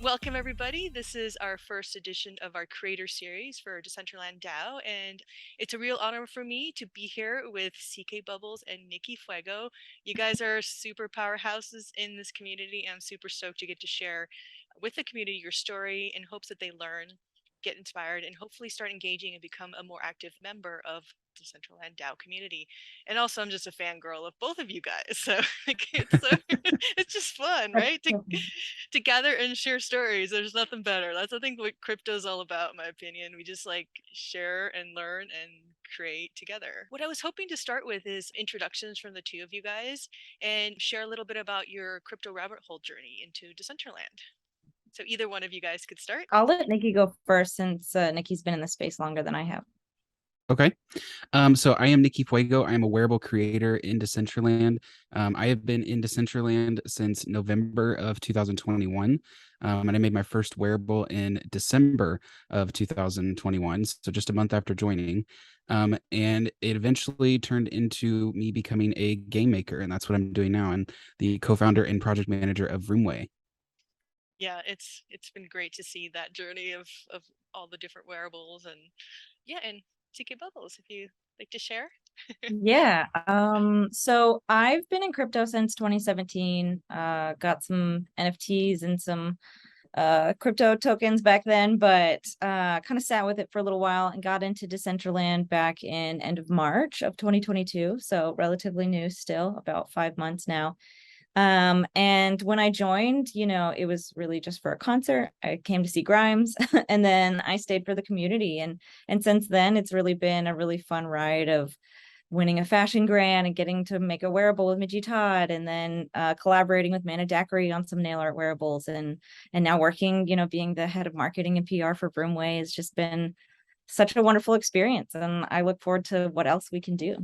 Welcome, everybody. This is our first edition of our creator series for Decentraland DAO, and it's a real honor for me to be here with CKBubbles and NikkiFuego. You guys are super powerhouses in this community, and I'm super stoked to get to share with the community your story in hopes that they learn, get inspired, and hopefully start engaging and become a more active member of the Decentraland DAO community. And also, I'm just a fangirl of both of you guys, so it's just fun, That's right? cool. To gather and share stories. There's nothing better. That's I think what crypto's all about, in my opinion. We just like share and learn and create together. What I was hoping to start with is introductions from the two of you guys and share a little bit about your crypto rabbit hole journey into Decentraland. So either one of you guys could start. I'll let Nikki go first since Nikki's been in the space longer than I have. Okay. So I am NikkiFuego. I am a wearable creator in Decentraland. I have been in Decentraland since November of 2021. And I made my first wearable in December of 2021. So just a month after joining. And it eventually turned into me becoming a game maker. And that's what I'm doing now. And the co-founder and project manager of Vroomway. Yeah, it's been great to see that journey of all the different wearables and yeah, and CKBubbles, if you like to share. Yeah. So I've been in crypto since 2017. Got some NFTs and some crypto tokens back then, but kind of sat with it for a little while and got into Decentraland back in end of March of 2022. So relatively new still, about 5 months now. And when I joined, it was really just for a concert. I came to see Grimes and then I stayed for the community. And since then it's really been a really fun ride of winning a fashion grant and getting to make a wearable with Midgie Todd, and then collaborating with Mana Daiquiri on some nail art wearables, and now working, being the head of marketing and PR for Vroomway has just been such a wonderful experience. And I look forward to what else we can do.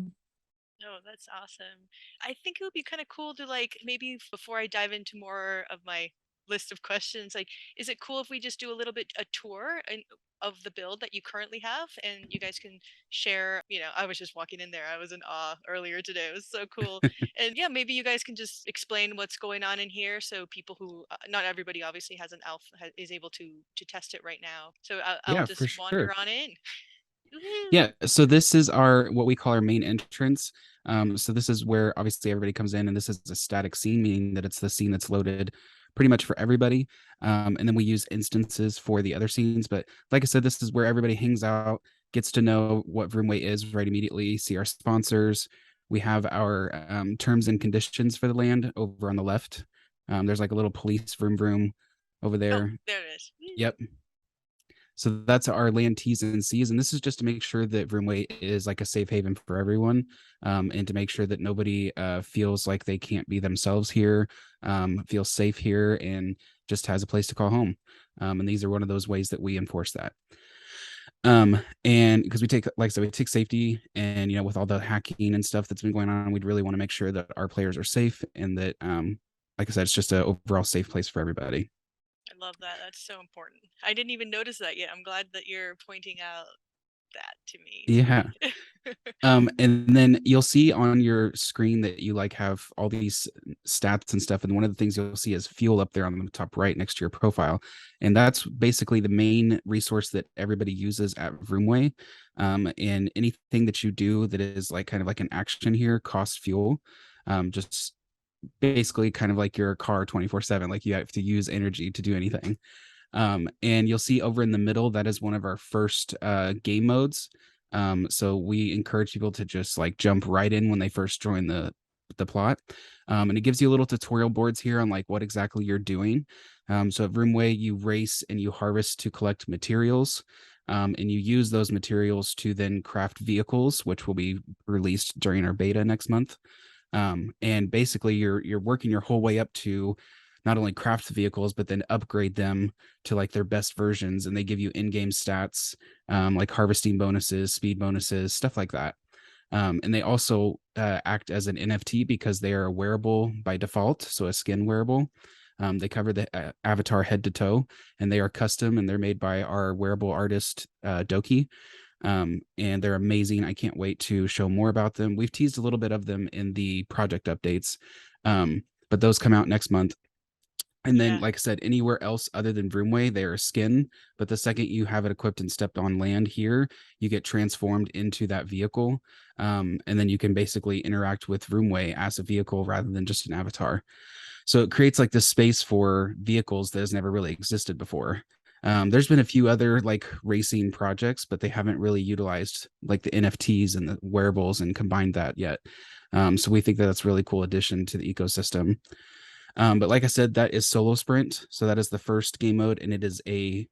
Oh, that's awesome. I think it would be kind of cool to like maybe before I dive into more of my list of questions, like, is it cool if we just do a little bit a tour of the build that you currently have and you guys can share, I was just walking in there. I was in awe earlier today. It was so cool. And yeah, maybe you guys can just explain what's going on in here so people who not everybody obviously has an alpha is able to test it right now. So I'll Yeah, for just wander sure. on in. Yeah, so this is our what we call our main entrance. So this is where obviously everybody comes in, and this is a static scene, meaning that it's the scene that's loaded pretty much for everybody. And then we use instances for the other scenes. But like I said, this is where everybody hangs out, gets to know what Vroomway is right immediately, see our sponsors. We have our terms and conditions for the land over on the left. There's like a little police vroom vroom over Oh, there. there it is. Yep. So that's our land T's and C's. And this is just to make sure that Vroomway is like a safe haven for everyone, and to make sure that nobody feels like they can't be themselves here, feels safe here, and just has a place to call home. And these are one of those ways that we enforce that. And because we take, like I said, we take safety, and with all the hacking and stuff that's been going on, we'd really want to make sure that our players are safe, and that like I said, it's just an overall safe place for everybody. I love that. That's so important. I didn't even notice that yet. I'm glad that you're pointing out that to me. Yeah. And then you'll see on your screen that you like have all these stats and stuff. And one of the things you'll see is fuel up there on the top right next to your profile. And that's basically the main resource that everybody uses at Vroomway. And anything that you do that is like kind of like an action here costs fuel. Just basically kind of like your car 24/7, like you have to use energy to do anything. And you'll see over in the middle, that is one of our first game modes. So we encourage people to just like jump right in when they first join the plot. And it gives you little tutorial boards here on like what exactly you're doing. So at Vroomway, you race and you harvest to collect materials. And you use those materials to then craft vehicles, which will be released during our beta next month. And basically you're working your whole way up to not only craft the vehicles, but then upgrade them to like their best versions. And they give you in-game stats, like harvesting bonuses, speed bonuses, stuff like that. And they also act as an NFT because they are a wearable by default, so a skin wearable. They cover the avatar head to toe, and they are custom, and they're made by our wearable artist, Doki. And they're amazing. I can't wait to show more about them. We've teased a little bit of them in the project updates, but those come out next month. And then, Yeah. like I said, anywhere else other than Vroomway, they are skin. But the second you have it equipped and stepped on land here, you get transformed into that vehicle. And then you can basically interact with Vroomway as a vehicle rather than just an avatar. So it creates like this space for vehicles that has never really existed before. There's been a few other like racing projects, but they haven't really utilized like the NFTs and the wearables and combined that yet. So we think that that's a really cool addition to the ecosystem. But like I said, that is solo sprint. So that is the first game mode, and it is a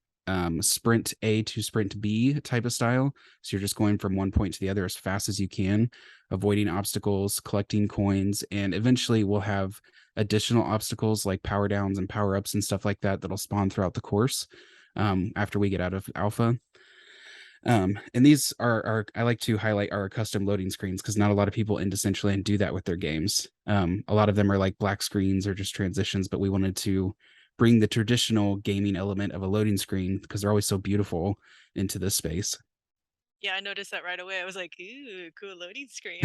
sprint A to sprint B type of style. So you're just going from one point to the other as fast as you can, avoiding obstacles, collecting coins, and eventually we'll have additional obstacles like power downs and power ups and stuff like that that'll spawn throughout the course after we get out of alpha. And these are I like to highlight our custom loading screens because not a lot of people in Decentraland do that with their games. A lot of them are like black screens or just transitions, but we wanted to bring the traditional gaming element of a loading screen because they're always so beautiful into this space. Yeah, I noticed that right away. I was like, ooh, cool loading screen.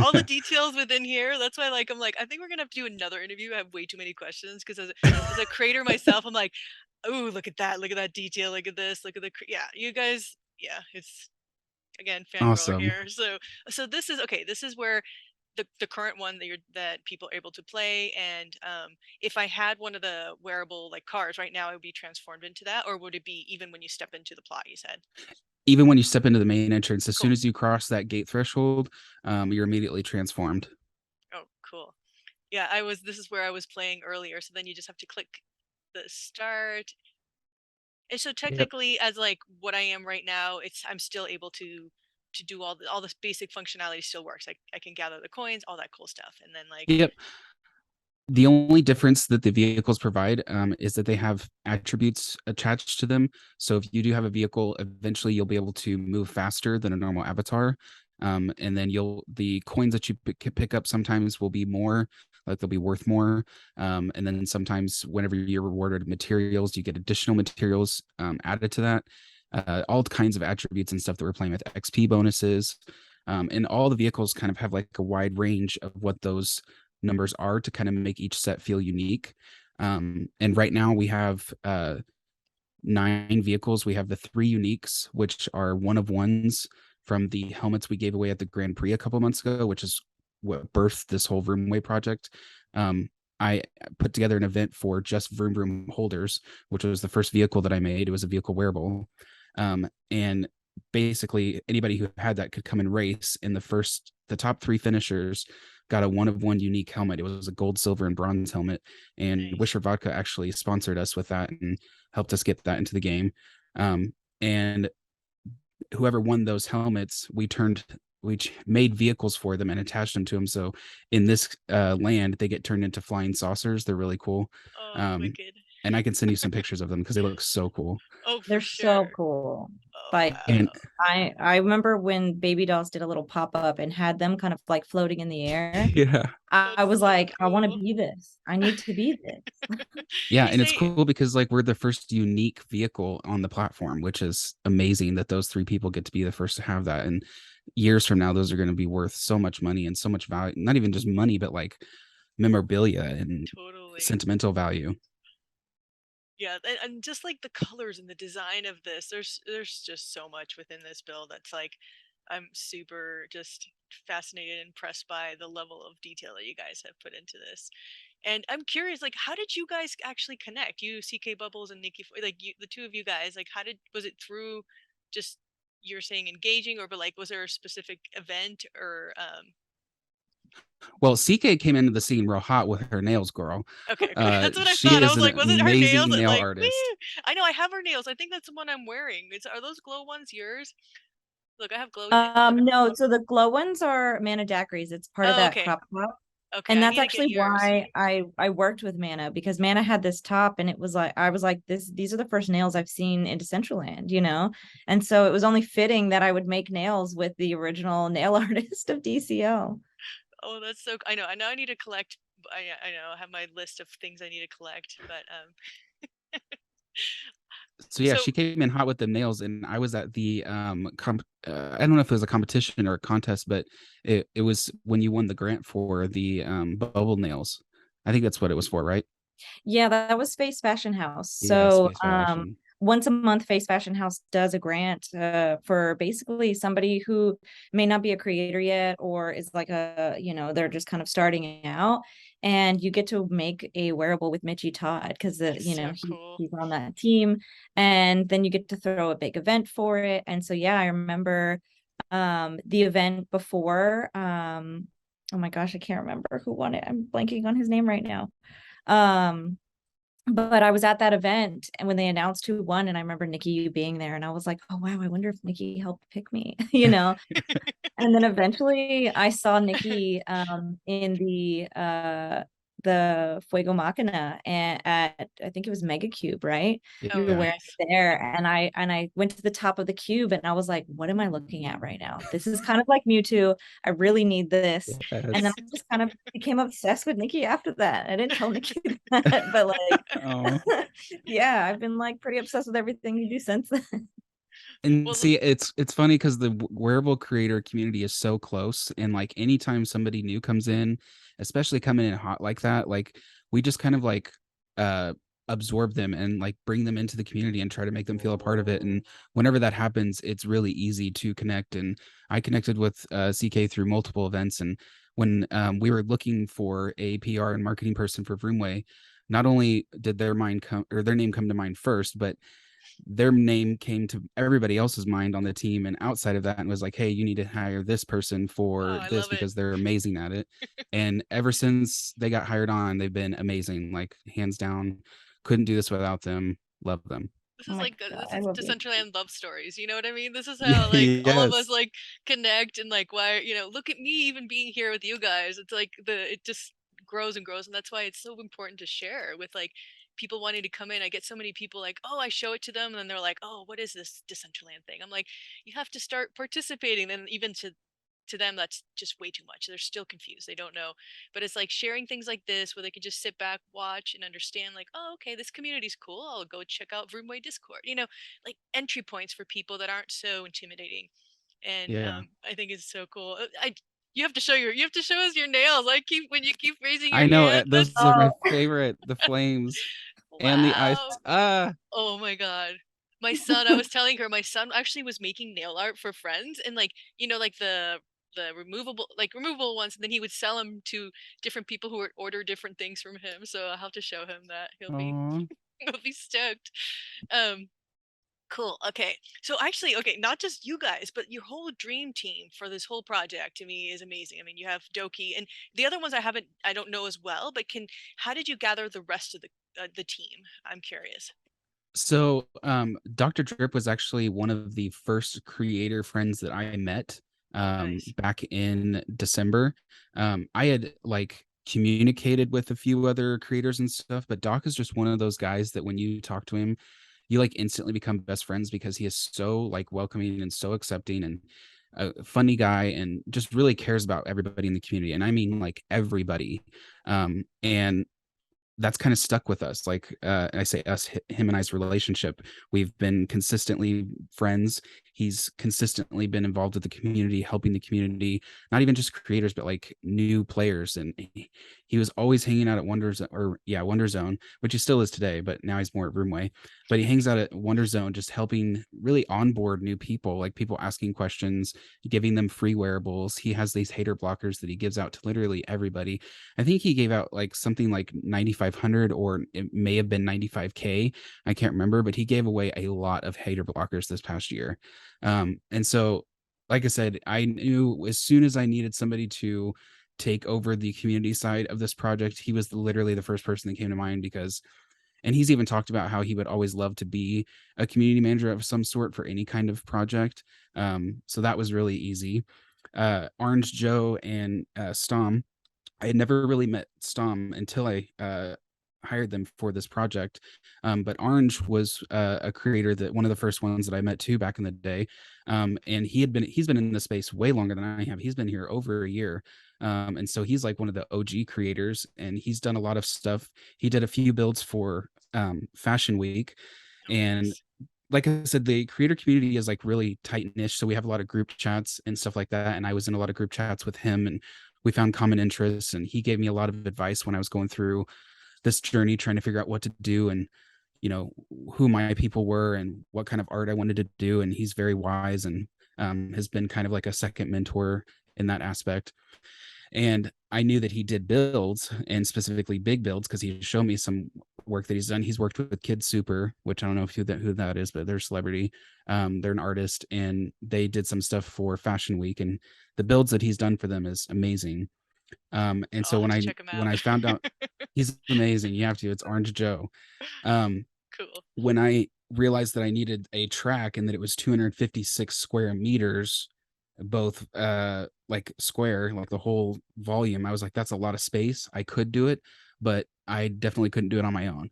All the details within here. That's why, like, I'm like, I think we're gonna have to do another interview. I have way too many questions because as a creator myself, I'm like, ooh, look at that detail, look at this, look at the yeah, you guys, yeah, it's again fangirl Awesome. here. So this is okay. This is where the current one that people are able to play, and if I had one of the wearable like cars right now, I would be transformed into that, or would it be even when you step into the plot? You said. Even when you step into the main entrance, as Cool. soon as you cross that gate threshold, you're immediately transformed. Oh, cool. Yeah, this is where I was playing earlier. So then you just have to click the start. And so Yep. technically as like what I am right now, I'm still able to do all this basic functionality still works. I can gather the coins, all that cool stuff. And then like Yep. The only difference that the vehicles provide is that they have attributes attached to them. So if you do have a vehicle, eventually you'll be able to move faster than a normal avatar. And then the coins that you pick up sometimes will be more, like they'll be worth more. And then sometimes whenever you're rewarded materials, you get additional materials added to that. All kinds of attributes and stuff that we're playing with, XP bonuses. And all the vehicles kind of have like a wide range of what those numbers are to kind of make each set feel unique. And right now we have 9 vehicles. We have the 3 uniques, which are one of ones from the helmets we gave away at the Grand Prix a couple months ago, which is what birthed this whole Vroomway project. I put together an event for just Vroom Vroom holders, which was the first vehicle that I made. It was a vehicle wearable. And basically anybody who had that could come and race. In the top 3 finishers got a one of one unique helmet. It was a gold, silver, and bronze helmet. And nice. Wisher Vodka actually sponsored us with that and helped us get that into the game. And whoever won those helmets, we made vehicles for them and attached them to them. So in this land, they get turned into flying saucers. They're really cool. Oh, wicked. And I can send you some pictures of them because they look so cool. Oh, for They're so sure. cool. Oh, Like wow. And I remember when Baby Dolls did a little pop-up and had them kind of like floating in the air. yeah. I was so like, I want to cool. be this. I need to be this. Yeah, You and it's say cool because like we're the first unique vehicle on the platform, which is amazing that those 3 people get to be the first to have that. And years from now, those are going to be worth so much money and so much value. Not even just money, but like memorabilia and totally. sentimental value. Yeah, and just like the colors and the design of this, there's just so much within this build that's like I'm super just fascinated and impressed by the level of detail that you guys have put into this. And I'm curious, like, how did you guys actually connect? You, CKBubbles, and Nikki, like you, the two of you guys, like, was it through just you're saying engaging, or but like, was there a specific event or Well, CK came into the scene real hot with her nails, girl. Okay, that's what I She thought. I is was an like, was it her nails? amazing nail Like, artist. woo! I know I have her nails. I think that's the one I'm wearing. Are those glow ones yours? Look, I have glowy nails. No, so the glow ones are Mana daiquiris. It's part of Oh, that okay. crop top. Okay, And I that's need to get actually yours. why I worked with Mana, because Mana had this top and it was like I was like these are the first nails I've seen in Decentraland, you know? And so it was only fitting that I would make nails with the original nail artist of DCL. Oh, that's so. I know. I know. I need to collect. I know. I have my list of things I need to collect. But So yeah, so she came in hot with the nails, and I was at the I don't know if it was a competition or a contest, but it was when you won the grant for the bubble nails. I think that's what it was for, right? Yeah, that was Space Fashion House. Yeah, So Space Fashion. once a month, Face Fashion House does a grant for basically somebody who may not be a creator yet, or is like a, they're just kind of starting out, and you get to make a wearable with Mitchie Todd because That's so cool. he's on that team, and then you get to throw a big event for it. And so yeah, I remember the event before. Oh my gosh, I can't remember who won it. I'm blanking on his name right now. Um, but I was at that event and when they announced who won, and I remember Nikki, you being there, and I was like, oh wow, I wonder if Nikki helped pick me, And then eventually I saw Nikki in the Fuego Machina and at, I think it was Mega Cube, right? You Oh, were Yeah. wearing nice. it there, and I went to the top of the cube and I was like, what am I looking at right now? This is kind of like Mewtwo. I really need this. And then Yes. I just kind of became obsessed with Nikki after that. I didn't tell Nikki that, but like Oh. yeah, I've been like pretty obsessed with everything you do since then. And Well, see, it's funny because the wearable creator community is so close, and like anytime somebody new comes in, especially coming in hot like that, like we just kind of like uh absorb them and like bring them into the community and try to make them feel a part of it. And whenever that happens, it's really easy to connect. And I connected with CK through multiple events, and when we were looking for a PR and marketing person for Vroomway, not only did their name come to mind first, but their name came to everybody else's mind on the team and outside of that, and was like, hey, you need to hire this person oh, for I this love it. because they're amazing at it. And ever since they got hired on, they've been amazing, like hands down. Couldn't do this without them. Love them. This Oh is my like God, this I is love you. Decentraland love stories. You know what I mean? This is how like all of us Yes. like connect and like why look at me even being here with you guys. It's like it just grows and grows, and that's why it's so important to share with like people wanting to come in. I get so many people like, oh, I show it to them, and then they're like, oh, what is this Decentraland thing? I'm like, you have to start participating, and even to them that's just way too much. They're still confused, they don't know. But it's like sharing things like this where they can just sit back, watch, and understand like, oh, okay, this community's cool, I'll go check out Vroomway Discord, like entry points for people that aren't so intimidating. And Yeah. I think it's so cool. I You have to you have to show us your nails. I keep when you keep raising your I know, hand, that's those are my Oh, favorite, the flames and the ice. wow. Ah. Oh my god. My son, I was telling her, my son actually was making nail art for friends, and like, like the removable ones, and then he would sell them to different people who would order different things from him. So I'll have to show him that. He'll be Oh. he'll be stoked. Um cool. Okay. So actually, okay, not just you guys, but your whole dream team for this whole project to me is amazing. I mean, you have Doki and the other ones I don't know as well, but how did you gather the rest of the team? I'm curious. So, Dr. Drip was actually one of the first creator friends that I met Oh, nice. back in December. I had like communicated with a few other creators and stuff, but Doc is just one of those guys that when you talk to him, you like instantly become best friends because he is so like welcoming and so accepting and a funny guy and just really cares about everybody in the community. And I mean like everybody. And that's kind of stuck with us. Like I say us, him and I's relationship. We've been consistently friends. He's consistently been involved with the community, helping the community, not even just creators, but like new players. And he was always hanging out at Wonder Zone, which he still is today, but now he's more at Vroomway. But he hangs out at Wonder Zone, just helping really onboard new people, like people asking questions, giving them free wearables. He has these hater blockers that he gives out to literally everybody. I think he gave out like something like 9,500 or it may have been 95K. I can't remember, but he gave away a lot of hater blockers this past year. And so, like I said, I knew as soon as I needed somebody to take over the community side of this project, he was literally the first person that came to mind and he's even talked about how he would always love to be a community manager of some sort for any kind of project. So that was really easy. Orange Joe and Stom, I had never really met Stom until I hired them for this project. But Orange was a creator that one of the first ones that I met too back in the day. And he's been in the space way longer than I have. He's been here over a year. And so he's like one of the OG creators and he's done a lot of stuff. He did a few builds for Fashion Week. Oh, And nice. like I said, the creator community is like really tight niche. So we have a lot of group chats and stuff like that. And I was in a lot of group chats with him and we found common interests and he gave me a lot of advice when I was going through this journey trying to figure out what to do and, you know, who my people were and what kind of art I wanted to do. And he's very wise and has been kind of like a second mentor in that aspect. And I knew that he did builds and specifically big builds because he showed me some work that he's done. He's worked with Kid Super, which I don't know if who that is, but they're a celebrity. They're an artist and they did some stuff for Fashion Week, and the builds that he's done for them is amazing. And so I'll have to check him when out. I found out he's amazing, you have to. It's Orange Joe. Cool. When I realized that I needed a track and that it was 256 square meters, both like square, like the whole volume, I was like, that's a lot of space. I could do it, but I definitely couldn't do it on my own.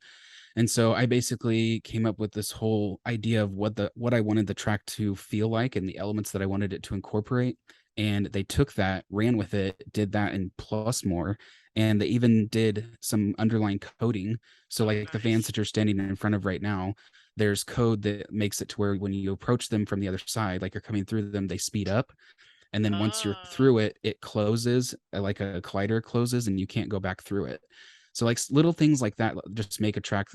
And so I basically came up with this whole idea of what I wanted the track to feel like and the elements that I wanted it to incorporate. And they took that, ran with it, did that and plus more. And they even did some underlying coding. So like the vans Nice. that you're standing in front of right now, there's code that makes it to where when you approach them from the other side, like you're coming through them, they speed up. And then once you're through it, it closes, like a collider closes and you can't go back through it. So like little things like that just make a track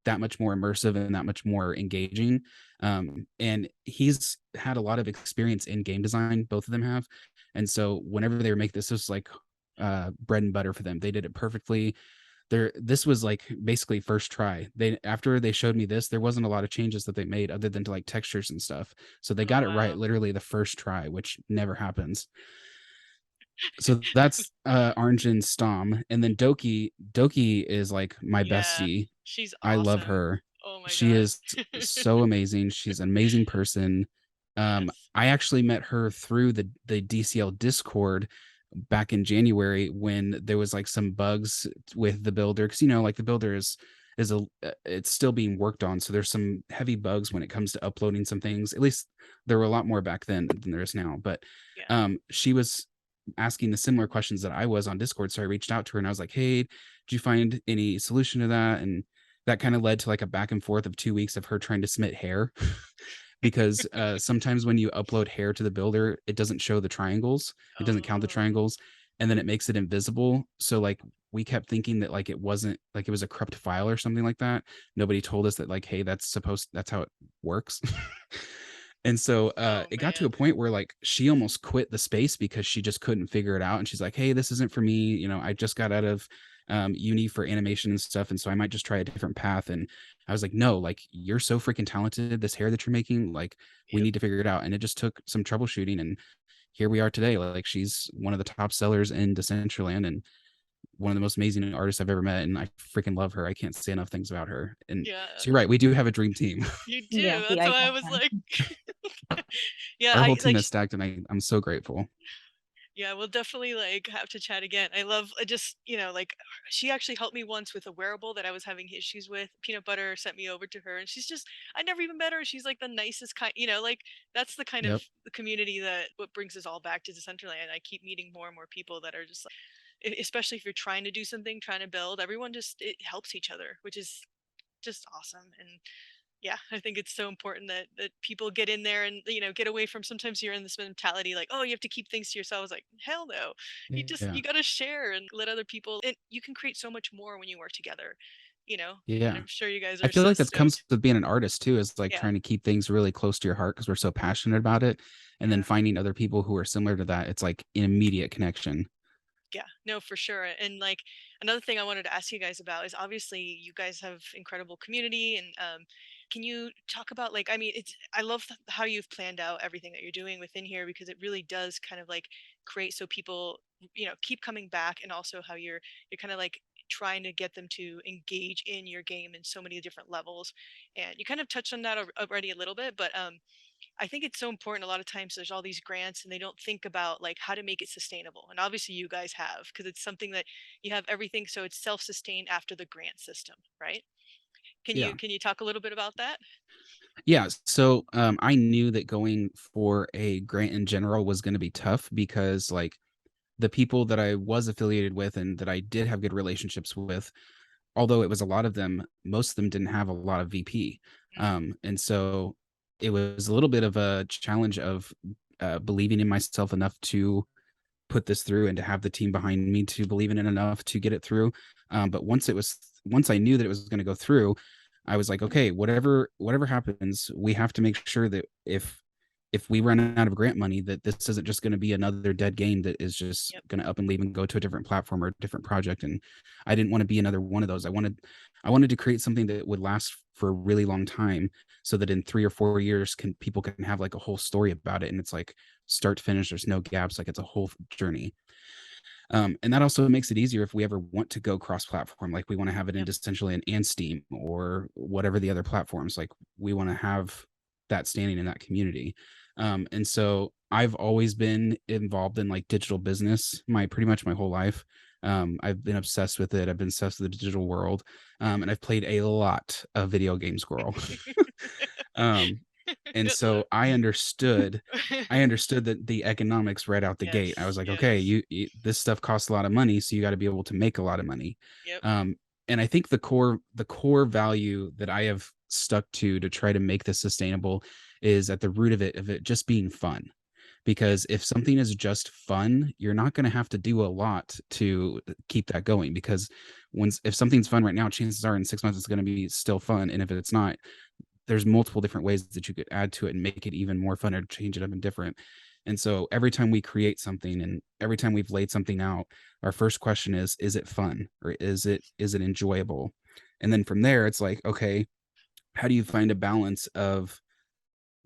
that much more immersive and that much more engaging. And he's had a lot of experience in game design, both of them have. And so whenever they were making this was like bread and butter for them. They did it perfectly. This was like basically first try. After they showed me this, there wasn't a lot of changes that they made other than to like textures and stuff. So they got it right literally the first try, which never happens. So that's Orange and Stom. And then Doki is like my bestie. She's I love awesome. her. Oh my She god. is so amazing. She's an amazing person. Yes. I actually met her through the DCL Discord back in January when there was like some bugs with the builder, because you know, like the builder is it's still being worked on, so there's some heavy bugs when it comes to uploading some things. At least there were a lot more back then than there is now. But she was asking the similar questions that I was on Discord, so I reached out to her and I was like, hey, did you find any solution to that? And that kind of led to like a back and forth of 2 weeks of her trying to submit hair because sometimes when you upload hair to the builder, it doesn't show the triangles. It doesn't count the triangles, and then it makes it invisible. So like we kept thinking that like it wasn't, like it was a corrupt file or something like that. Nobody told us that like, hey, that's how it works. And so it got to a point where like she almost quit the space because she just couldn't figure it out. And she's like, hey, this isn't for me. You know, I just got out of uni for animation and stuff. And so I might just try a different path. And I was like, no, like you're so freaking talented. This hair that you're making, like we need to figure it out. And it just took some troubleshooting. And here we are today. Like she's one of the top sellers in Decentraland and one of the most amazing artists I've ever met. And I freaking love her. I can't say enough things about her. And so you're right. We do have a dream team. You do. Yeah, the That's why I icon was fan. like, yeah, Our I whole team like. is stacked, and I'm so grateful. Yeah, we'll definitely like have to chat again. I love just, you know, like she actually helped me once with a wearable that I was having issues with. Peanut Butter sent me over to her and she's just, I never even met her. She's like the nicest kind, you know, like that's the kind of Yep. the community that what brings us all back to Decentraland. I keep meeting more and more people that are just like, especially if you're trying to do something, trying to build, everyone just, it helps each other, which is just awesome. And yeah, I think it's so important that people get in there and, you know, get away from, sometimes you're in this mentality like, oh, you have to keep things to yourself. I was like, hell no. Yeah. You got to share and let other people, and you can create so much more when you work together, you know. Yeah. And I'm sure you guys I are feel so like that comes stoked. with being an artist too, is like Yeah. trying to keep things really close to your heart because we're so passionate about it. And then Yeah. finding other people who are similar to that, it's like an immediate connection. Yeah, no, for sure. And like another thing I wanted to ask you guys about is obviously you guys have incredible community and can you talk about like, I mean, it's, I love how you've planned out everything that you're doing within here because it really does kind of like create so people, you know, keep coming back, and also how you're kind of like trying to get them to engage in your game in so many different levels. And you kind of touched on that already a little bit, but I think it's so important. A lot of times there's all these grants and they don't think about like how to make it sustainable. And obviously you guys have, because it's something that you have everything so it's self-sustained after the grant system, right? Yeah. Can you talk a little bit about that? Yeah. So I knew that going for a grant in general was going to be tough because like the people that I was affiliated with and that I did have good relationships with, although it was a lot of them, most of them didn't have a lot of VP. And so it was a little bit of a challenge of believing in myself enough to put this through and to have the team behind me to believe in it enough to get it through. But once I knew that it was going to go through, I was like, okay, whatever happens, we have to make sure that if we run out of grant money, that this isn't just going to be another dead game that is just Yep. going to up and leave and go to a different platform or a different project. And I didn't want to be another one of those. I wanted to create something that would last for a really long time, so that in 3 or 4 years people can have like a whole story about it. And it's like start to finish, there's no gaps, like it's a whole journey. And that also makes it easier if we ever want to go cross-platform, like we want to have it in Yep. Decentraland and Steam or whatever the other platforms, like we want to have that standing in that community. And so I've always been involved in like digital business pretty much my whole life. I've been obsessed with it. I've been obsessed with the digital world. And I've played a lot of video games, squirrel. And so I understood that the economics right out the gate. I was like, okay, Yes. this stuff costs a lot of money, so you got to be able to make a lot of money. Yep. And I think the core value that I have stuck to try to make this sustainable is at the root of it just being fun. Because if something is just fun, you're not going to have to do a lot to keep that going. Because if something's fun right now, chances are in 6 months it's going to be still fun. And if it's not, there's multiple different ways that you could add to it and make it even more fun or change it up and different. And so every time we create something and every time we've laid something out, our first question is it fun or is it enjoyable? And then from there, it's like, okay, how do you find a balance of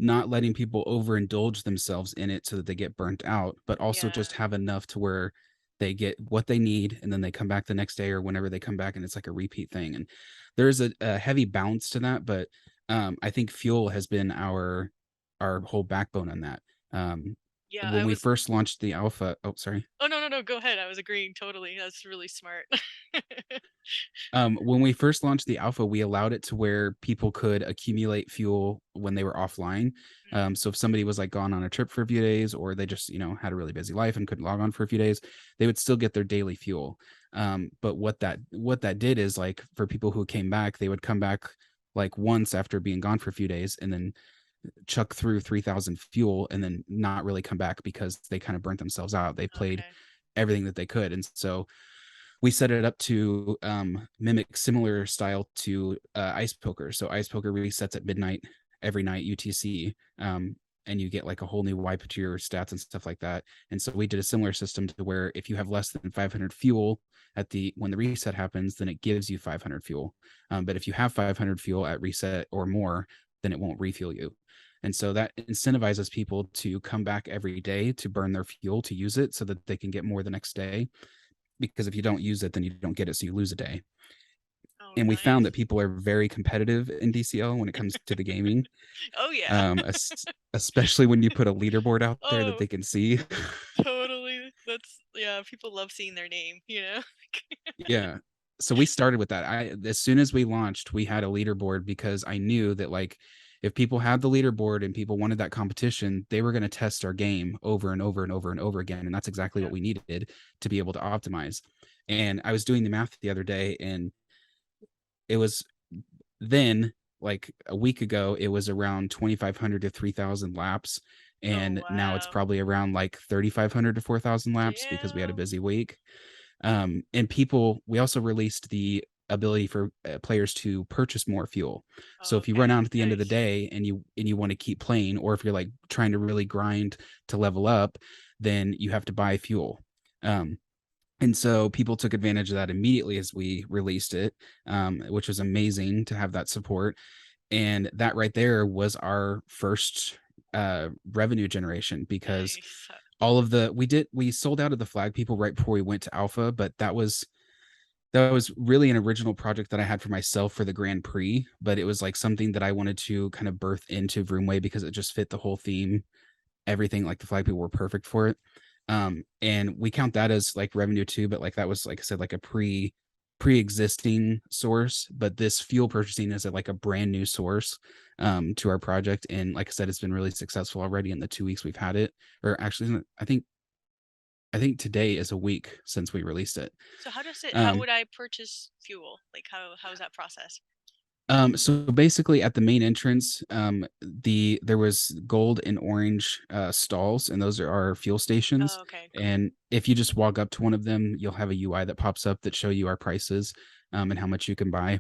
not letting people overindulge themselves in it so that they get burnt out, but also just have enough to where they get what they need and then they come back the next day or whenever they come back and it's like a repeat thing. And there's a heavy balance to that, but I think fuel has been our whole backbone on that. Yeah, When we first launched the alpha, oh sorry. Oh no, go ahead. I was agreeing totally. That's really smart. When we first launched the alpha, we allowed it to where people could accumulate fuel when they were offline. So if somebody was like gone on a trip for a few days, or they just, had a really busy life and couldn't log on for a few days, they would still get their daily fuel. But what that did is, like, for people who came back, they would come back like once after being gone for a few days and then chuck through 3,000 fuel and then not really come back because they kind of burnt themselves out. They played Okay. everything that they could. And so we set it up to mimic similar style to ice poker. So ice poker resets at midnight every night UTC, and you get like a whole new wipe to your stats and stuff like that. And so we did a similar system to where if you have less than 500 fuel when the reset happens, then it gives you 500 fuel. But if you have 500 fuel at reset or more, then it won't refuel you. And so that incentivizes people to come back every day to burn their fuel, to use it so that they can get more the next day, because if you don't use it, then you don't get it, so you lose a day. Oh, And we found that nice. people are very competitive in DCL when it comes to the gaming. Oh yeah. Especially when you put a leaderboard out there that Oh, they can see. totally. People love seeing their name. Yeah. So we started with that. As soon as we launched, we had a leaderboard because I knew that, like, if people had the leaderboard and people wanted that competition, they were going to test our game over and over and over and over again. And that's exactly what we needed to be able to optimize. And I was doing the math the other day, and it was then, like a week ago, it was around 2,500 to 3,000 laps. Oh And now it's wow. probably around like 3,500 to 4,000 laps because we had a Damn. busy week. And we also released the ability for players to purchase more fuel. So if you run Okay. out at the end of the Nice. day and you want to keep playing, or if you're like trying to really grind to level up, then you have to buy fuel. And so people took advantage of that immediately as we released it, which was amazing to have that support. And that right there was our first revenue generation, because Nice. we sold out of the flag people right before we went to alpha, but that was really an original project that I had for myself for the Grand Prix, but it was like something that I wanted to kind of birth into Vroomway because it just fit the whole theme. Everything, like the flag people, were perfect for it. And we count that as like revenue too, but like that was, like I said, like a pre-existing source, but this fuel purchasing is like a brand new source to our project. And like I said, it's been really successful already in the 2 weeks we've had it. Or actually, I think today is a week since we released it. So how Um, would I purchase fuel? Like how is that process? So basically at the main entrance, there was gold and orange stalls, and those are our fuel stations. Oh, okay, cool. And if you just walk up to one of them, you'll have a UI that pops up that show you our prices, and how much you can buy.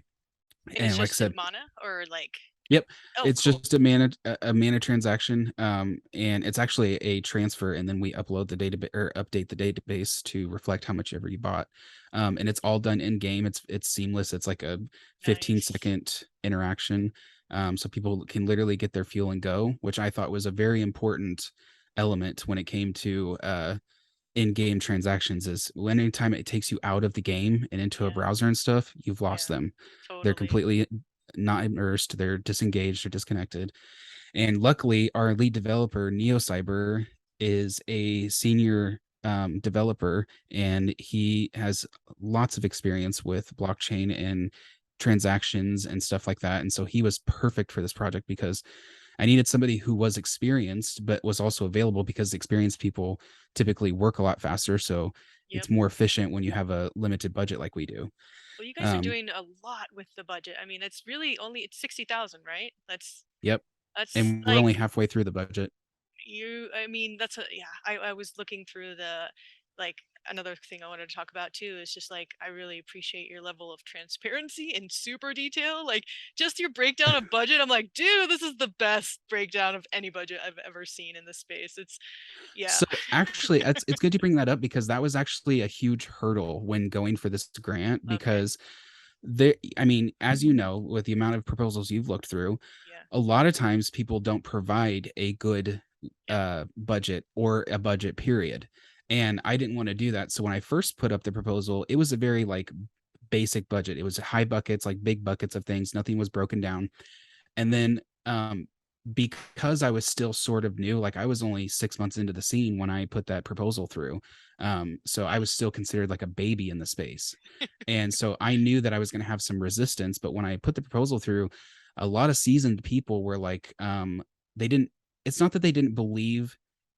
And it's And like I just in said, mana or like, yep, oh, it's cool. just a mana transaction, and it's actually a transfer, and then we upload the database or update the database to reflect how much ever you bought, and it's all done in game. It's seamless. It's like a 15 Nice. second interaction, so people can literally get their fuel and go, which I thought was a very important element when it came to in-game transactions. Is when anytime it takes you out of the game and into a Yeah, browser and stuff, you've lost yeah, them. They're totally. completely not immersed, they're disengaged or disconnected. And luckily our lead developer NeoCyber is a senior developer, and he has lots of experience with blockchain and transactions and stuff like that, and so he was perfect for this project because I needed somebody who was experienced but was also available, because experienced people typically work a lot faster, so Yep. it's more efficient when you have a limited budget like we do. Well, you guys are um doing a lot with the budget. I mean, it's really only it's 60,000, right? yep, That's and we're like only halfway through the budget. I mean, that's a yeah. I was looking through the like another thing I wanted to talk about too is just like I really appreciate your level of transparency and super detail. Like just your breakdown of budget. I'm like, dude, this is the best breakdown of any budget I've ever seen in this space. It's yeah. So actually, it's good you bring that up, because that was actually a huge hurdle when going for this grant, Okay. because there, I mean, as you know, with the amount of proposals you've looked through, Yeah. a lot of times people don't provide a good Yep. budget or a budget period. And I didn't want to do that. So when I first put up the proposal, it was a very like basic budget. It was high buckets, like big buckets of things. Nothing was broken down. And then because I was still sort of new, like I was only 6 months into the scene when I put that proposal through. So I Wow. was still considered like a baby in the space. And so I knew that I was going to have some resistance. But when I put the proposal through, a lot of seasoned people were like, they didn't, it's not that they didn't believe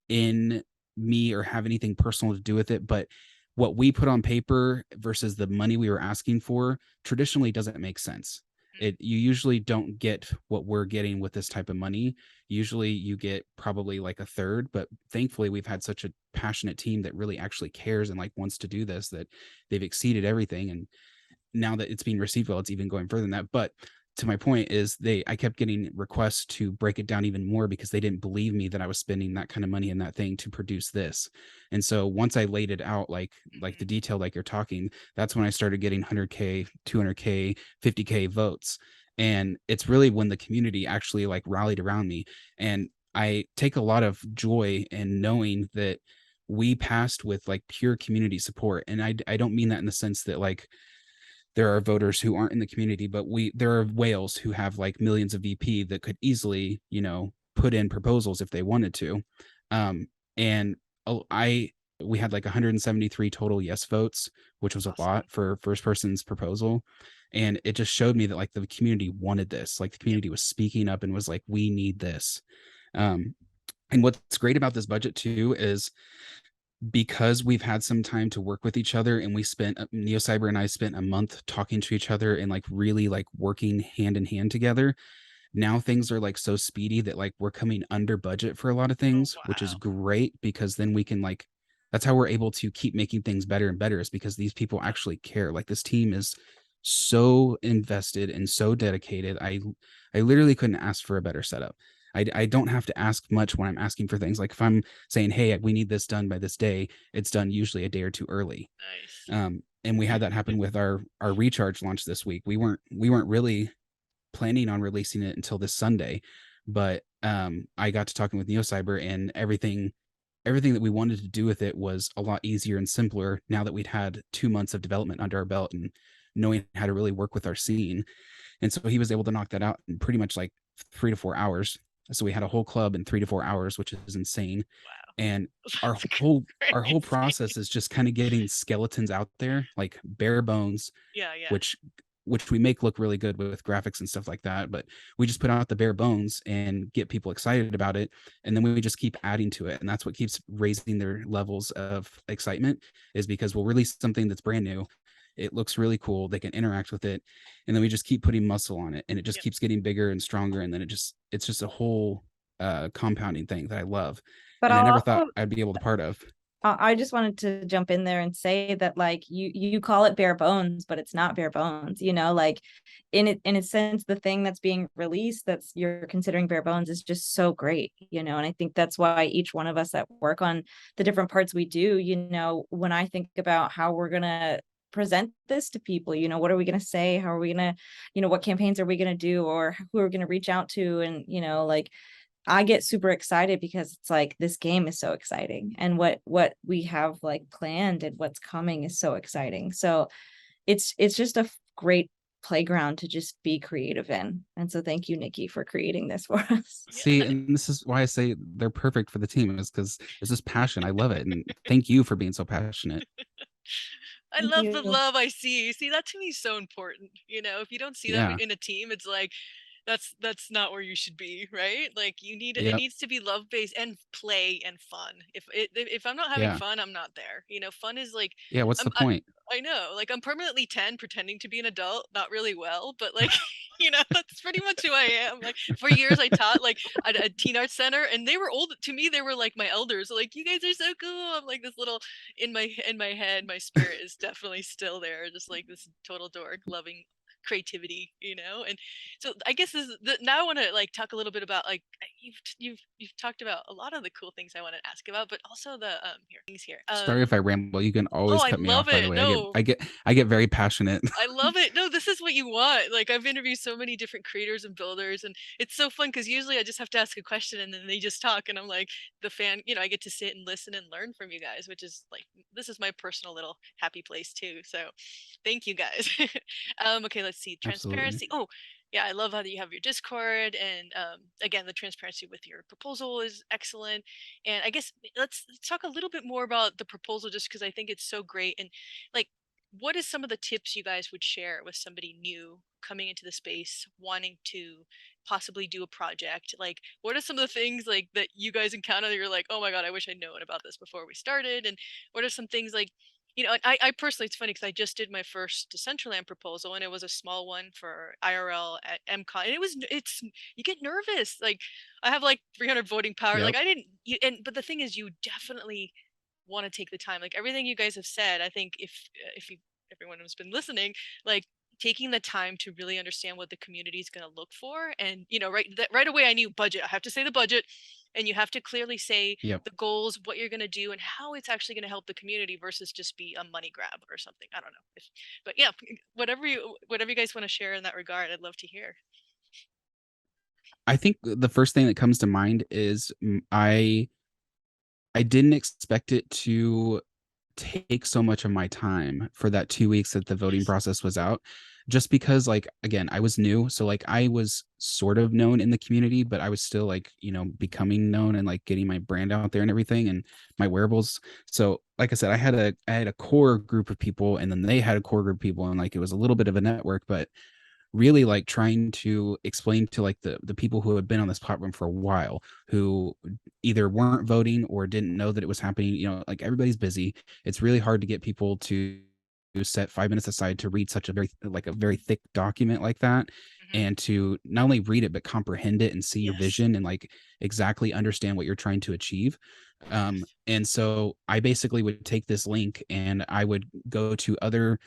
in me or have anything personal to do with it, but what we put on paper versus the money we were asking for traditionally doesn't make sense. Mm. You usually don't get what we're getting with this type of money. Usually you get probably like a third, but thankfully we've had such a passionate team that really actually cares and like wants to do this, that they've exceeded everything. And now that it's being received well, it's even going further than that. But to my point is, I kept getting requests to break it down even more, because they didn't believe me that I was spending that kind of money in that thing to produce this. And so once I laid it out, like the Mhm. detail, like you're talking, that's when I started getting 100K, 200K, 50K votes. And it's really when the community actually like rallied around me. And I take a lot of joy in knowing that we passed with like pure community support. And I don't mean that in the sense that like there are voters who aren't in the community, but there are whales who have like millions of VP that could easily, put in proposals if they wanted to. And I we had like 173 total yes votes, which was a Awesome. lot for first person's proposal. And it just showed me that like the community wanted this. Like the Yep. community was speaking up and was like, we need this. Um, and what's great about this budget too is, because we've had some time to work with each other, and we spent NeoCyber and I spent a month talking to each other and like really like working hand in hand together. Now things are like so speedy that like we're coming under budget for a lot of Oh things, which is wow. great, because then we can like, that's how we're able to keep making things better and better, is because these people Yep. actually care. Like this team is so invested and so dedicated. I literally couldn't ask for a better setup. I don't have to ask much when I'm asking for things. Like if I'm saying, hey, we need this done by this day, it's done usually a day or two early. Nice. And we had that happen with our recharge launch this week. We weren't really planning on releasing it until this Sunday, but I got to talking with NeoCyber, and everything that we wanted to do with it was a lot easier and simpler now that we'd had 2 months of development under our belt and knowing how to really work with our scene. And so he was able to knock that out in pretty much like 3 to 4 hours. So we had a whole club in 3 to 4 hours, which is insane. Wow. And our That's whole our whole crazy. process is just kind of getting skeletons out there, like bare bones, Yeah, yeah. which we make look really good with graphics and stuff like that. But we just put out the bare bones and get people excited about it, and then we just keep adding to it, and that's what keeps raising their levels of excitement. Is because we'll release something that's brand new, it looks really cool, they can interact with it, and then we just keep putting muscle on it, and it just Yep. keeps getting bigger and stronger, and then it's just a whole compounding thing that I love, But and I I'll never thought also I'd be able to part of. I just wanted to jump in there and say that like you call it bare bones, but it's not bare bones, you know, like in a sense, the thing that's being released that's you're considering bare bones is just so great, you know, and I think that's why each one of us that work on the different parts we do, you know, when I think about how we're gonna present this to people, you know, what are we gonna say? How are we gonna, you know, what campaigns are we gonna do or who are we gonna reach out to? And, you know, like I get super excited because it's like this game is so exciting and what we have like planned and what's coming is so exciting. So it's just a great playground to just be creative in. And so thank you, Nikki, for creating this for us. See, Yeah. and this is why I say they're perfect for the team, is because there's this passion. I love it, and thank you for being so passionate. I Thank love the you. love I see. See, that to me is so important. You know, if you don't see that Yeah. in a team, it's like that's not where you should be, right? Like you need it Yep. needs to be love based and play and fun. If I'm not having Yeah. fun, I'm not there. You know, fun is like Yeah. What's I'm the point? I know, like I'm permanently 10 pretending to be an adult, not really well, but like you know, that's pretty much who I am. Like for years I taught like at a teen arts center and they were old to me, they were like my elders. Like you guys are so cool. I'm like this little in my head, my spirit is definitely still there, just like this total dork loving creativity, you know. And so I guess this is now I want to like talk a little bit about like you've talked about a lot of the cool things I want to ask about, but also the here things here. Sorry if I ramble. You can Oh, always I cut me love off, by the it. way. No, I get very passionate. I love it. No, this is what you want. Like I've interviewed so many different creators and builders, and it's so fun because usually I just have to ask a question and then they just talk, and I'm like the fan. You know, I get to sit and listen and learn from you guys, which is like this is my personal little happy place too. So, thank you guys. Okay, let's see. Absolutely. Transparency. Oh, yeah, I love how you have your Discord, and again, the transparency with your proposal is excellent. And I guess let's talk a little bit more about the proposal, just because I think it's so great and like what is some of the tips you guys would share with somebody new coming into the space wanting to possibly do a project? Like what are some of the things like that you guys encounter that you're like, oh my god, I wish I'd known about this before we started? And what are some things like, you know, I personally, it's funny because I just did my first Decentraland proposal and it was a small one for IRL at MCon, and it's you get nervous. Like I have like 300 voting power. Like Yep. I didn't and but the thing is you definitely want to take the time, like everything you guys have said. I think if you everyone who's been listening, like taking the time to really understand what the community is going to look for, and you know, right away I knew budget. I have to say the budget, and you have to clearly say Yep. the goals, what you're going to do, and how it's actually going to help the community versus just be a money grab or something. I don't know but yeah, whatever you guys want to share in that regard, I'd love to hear. I think the first thing that comes to mind is I didn't expect it to take so much of my time for that 2 weeks that the voting Yes. process was out, just because, like, again, I was new, so like I was sort of known in the community, but I was still like, you know, becoming known and like getting my brand out there and everything and my wearables. So like I said, I had a core group of people, and then they had a core group of people, and like it was a little bit of a network. But really, like, trying to explain to like the people who had been on this platform for a while, who either weren't voting or didn't know that it was happening, you know, like everybody's busy. It's really hard to get people to set 5 minutes aside to read such a very thick document like that, Hmm. and to not only read it but comprehend it and see your Yes. vision and like exactly understand what you're trying to achieve. Yes. And so I basically would take this link and I would go to other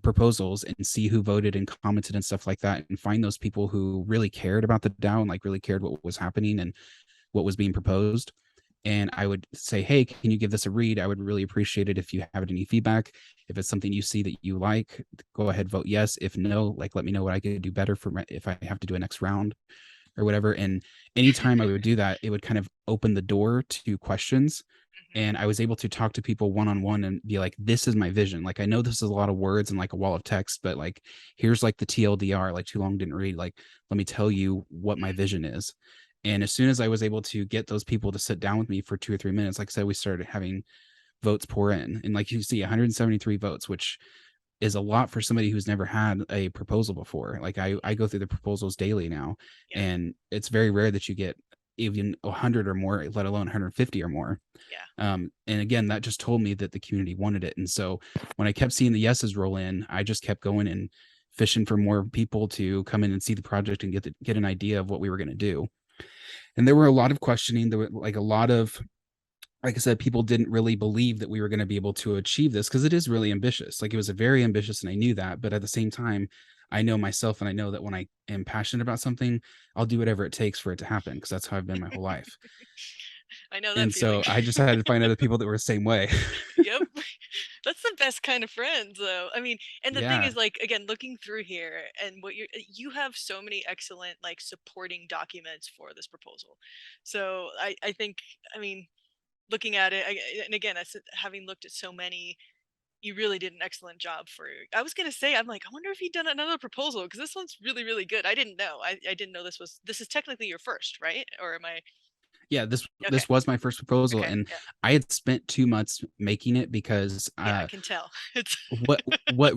proposals and see who voted and commented and stuff like that, and find those people who really cared about the DAO and like really cared what was happening and what was being proposed. And I would say, hey, can you give this a read? I would really appreciate it if you have any feedback. If it's something you see that you like, go ahead, vote yes. If no, like, let me know what I could do better for if I have to do a next round or whatever. And anytime I would do that, it would kind of open the door to questions. Hmm. And I was able to talk to people one on one and be like, this is my vision. Like, I know this is a lot of words and like a wall of text, but like, here's like the TLDR, like too long didn't read. Like, let me tell you what my vision is. And as soon as I was able to get those people to sit down with me for 2 or 3 minutes, like I said, we started having votes pour in. And like you see, 173 votes, which is a lot for somebody who's never had a proposal before. Like I go through the proposals daily now, Yeah. and it's very rare that you get even 100 or more, let alone 150 or more. Yeah. And again, that just told me that the community wanted it. And so when I kept seeing the yeses roll in, I just kept going and fishing for more people to come in and see the project and get an idea of what we were going to do. And there were a lot of questioning. There were like a lot of, like I said, people didn't really believe that we were going to be able to achieve this because it is really ambitious. Like it was a very ambitious, and I knew that. But at the same time, I know myself, and I know that when I am passionate about something, I'll do whatever it takes for it to happen because that's how I've been my whole life. I know that And feeling. so I just had to find other people that were the same way. Yep. That's the best kind of friends though. I mean, and the thing Yeah. is, like, again, looking through here and what you have so many excellent like supporting documents for this proposal. So I think, I mean, looking at it, and again, having looked at so many, you really did an excellent job for. I was gonna say, I'm like, I wonder if he'd done another proposal because this one's really, really good. I didn't know. I didn't know this is technically your first, right? Or am I? Yeah, this Okay. this was my first proposal, Okay. and Yeah. I had spent 2 months making it because Yeah, I can tell. It's what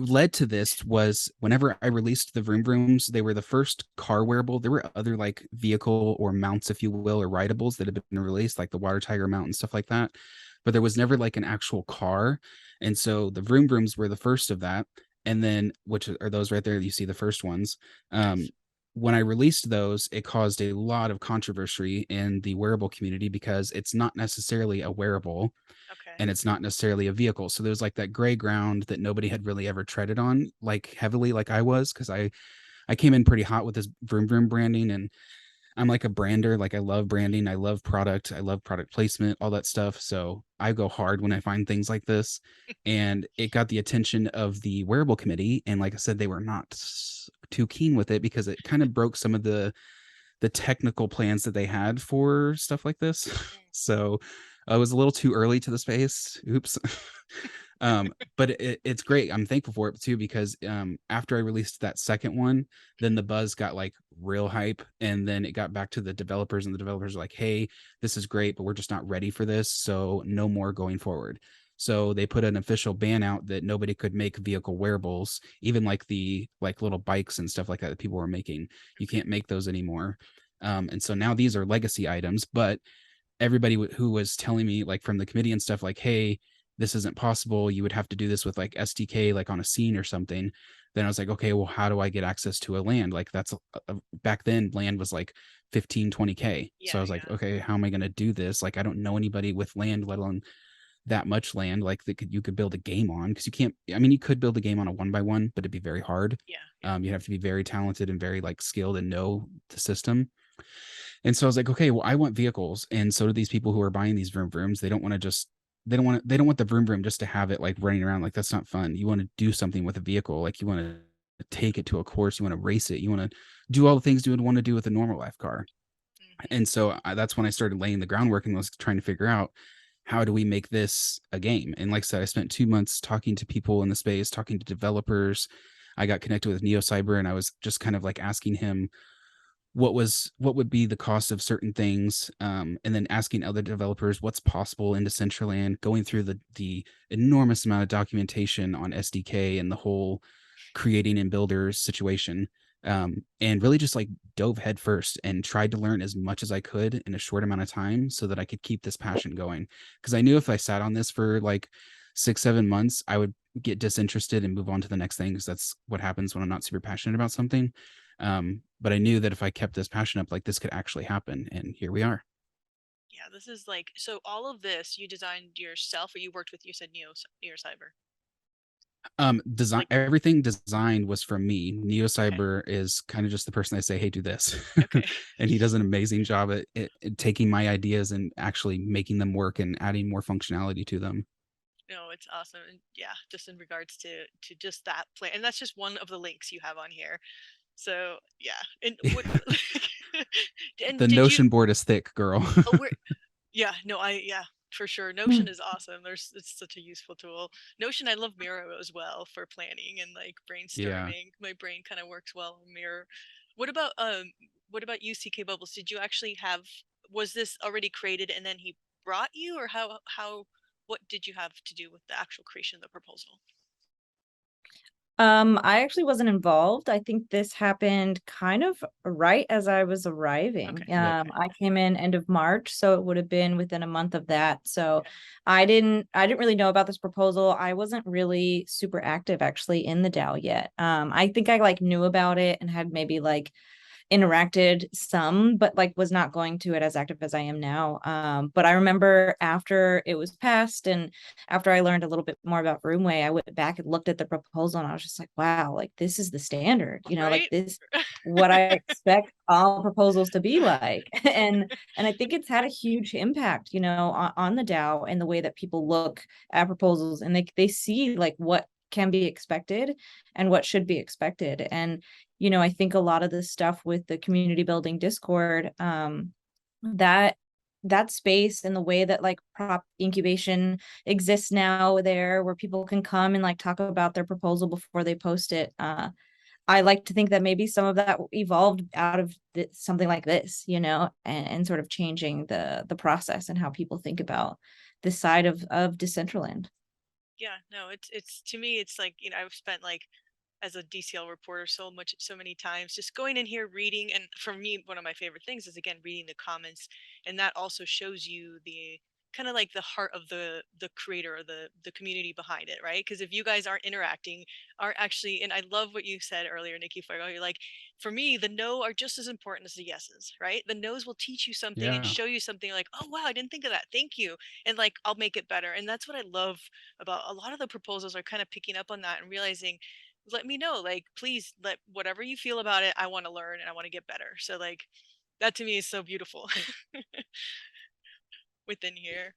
led to this was whenever I released the Vrooms, they were the first car wearable. There were other like vehicle or mounts, if you will, or rideables that had been released, like the Water Tiger mount and stuff like that. But there was never like an actual car. And so the Vrooms were the first of that. And then, which are those right there, you see the first ones. nice. When I released those, it caused a lot of controversy in the wearable community because it's not necessarily a wearable Okay. and it's not necessarily a vehicle. So there's like that gray ground that nobody had really ever treaded on like heavily like I was, because I came in pretty hot with this Vroom branding, and I'm like a brander. Like I love branding, I love product placement, all that stuff. So I go hard when I find things like this. And it got the attention of the wearable committee. And like I said, they were not too keen with it because it kind of broke some of the technical plans that they had for stuff like this. So I was a little too early to the space. Oops. But it's great. I'm thankful for it too, because after I released that second one, then the buzz got like real hype, and then it got back to the developers, and the developers are like, hey, this is great, but we're just not ready for this, so no more going forward. So they put an official ban out that nobody could make vehicle wearables, even like the like little bikes and stuff like that people were making. You can't make those anymore. And so now these are legacy items, but everybody who was telling me like from the committee and stuff like, hey, this isn't possible, you would have to do this with like SDK, like on a scene or something. Then I was like, okay, well, how do I get access to a land? Like that's back then land was like 15-20K. So Yeah, I was like, yeah. okay, how am I going to do this? Like I don't know anybody with land, let alone that much land like that you could build a game on, because you can't, I mean, you could build a game on a 1x1, but it'd be very hard. Yeah. Yeah. You'd have to be very talented and very like skilled and know the system. And so I was like, okay, well, I want vehicles, and so do these people who are buying these Vrooms. They don't want to just they don't want the Vroom just to have it like running around. Like that's not fun. You want to do something with a vehicle. Like you want to take it to a course. You want to race it. You want to do all the things you would want to do with a normal life car. And so that's when I started laying the groundwork and was trying to figure out how do we make this a game. And like I said, I spent 2 months talking to people in the space, talking to developers. I got connected with NeoCyber, and I was just kind of like asking him what would be the cost of certain things, and then asking other developers what's possible in Decentraland, going through the enormous amount of documentation on SDK and the whole creating and builders situation, and really just like dove headfirst and tried to learn as much as I could in a short amount of time so that I could keep this passion going, because I knew if I sat on this for like 6-7 months I would get disinterested and move on to the next thing, because that's what happens when I'm not super passionate about something. But I knew that if I kept this passion up, like this could actually happen, and here we are. Yeah, this is like, so all of this you designed yourself, or you worked with, you said Neo Cyber. Design, Like, everything designed was from me. okay. NeoCyber is kind of just the person I say, hey, do this. Okay. And he does an amazing job at taking my ideas and actually making them work and adding more functionality to them. No, it's awesome. And yeah, just in regards to just that plan. And that's just one of the links you have on here. So yeah. And what and The did you Notion board is thick, girl. oh we're yeah, no, yeah, for sure. Notion is awesome. It's such a useful tool. Notion, I love Miro as well for planning and like Yeah. brainstorming. My brain kind of works well in Miro. What about you, CK Bubbles? Did you actually have, was this already created and then he brought you, or how what did you have to do with the actual creation of the proposal? I actually wasn't involved. I think this happened kind of right as I was arriving. Okay. Yep. I came in end of March, so it would have been within a month of that. So Okay. I didn't really know about this proposal. I wasn't really super active actually in the DAO yet. I think I like knew about it and had maybe like interacted some, but like was not going to it as active as I am now. But I remember after it was passed and after I learned a little bit more about Vroomway, I went back and looked at the proposal and I was just like, wow, like this is the standard, like Right? this what I expect all proposals to be like. And I think it's had a huge impact, on the DAO and the way that people look at proposals and they see like what can be expected and what should be expected. And I think a lot of the stuff with the community building Discord, that space and the way that like prop incubation exists now there where people can come and like talk about their proposal before they post it. I like to think that maybe some of that evolved out of something like this, and sort of changing the process and how people think about this side of Decentraland. Yeah, no, it's to me, it's like, I've spent like as a DCL reporter so many times just going in here reading, and for me one of my favorite things is again reading the comments, and that also shows you the kind of like the heart of the creator or the community behind it, right? Because if you guys aren't interacting, aren't actually, and I love what you said earlier, NikkiFuego, you're like, for me the no are just as important as the yeses, right? The no's will teach you something and Yeah. show you something like, oh wow, I didn't think of that, thank you, and like I'll make it better. And that's what I love about a lot of the proposals, are kind of picking up on that and realizing, let me know, like please, let whatever you feel about it, I want to learn and I want to get better. So like that to me is so beautiful within here.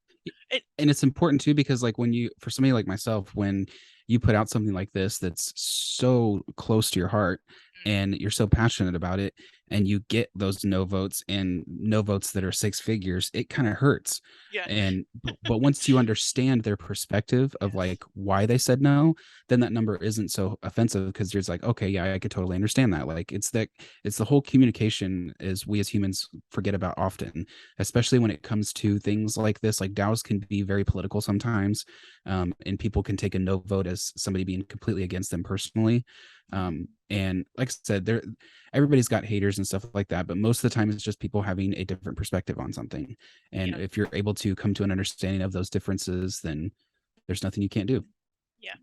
It, And it's important too, because like when you, for somebody like myself, when you put out something like this that's so close to your heart and you're so passionate about it, and you get those no votes and no votes that are six figures, it kind of hurts. yeah. And but once you understand their perspective of Yes. like why they said no, then that number isn't so offensive, because you're just like, okay, yeah, I could totally understand that. Like it's the whole communication is we as humans forget about often, especially when it comes to things like this. Like DAOs can be very political sometimes, and people can take a no vote as somebody being completely against them personally. And like I said, everybody's got haters and stuff like that, but most of the time it's just people having a different perspective on something. And Yeah. if you're able to come to an understanding of those differences, then there's nothing you can't do. Yeah,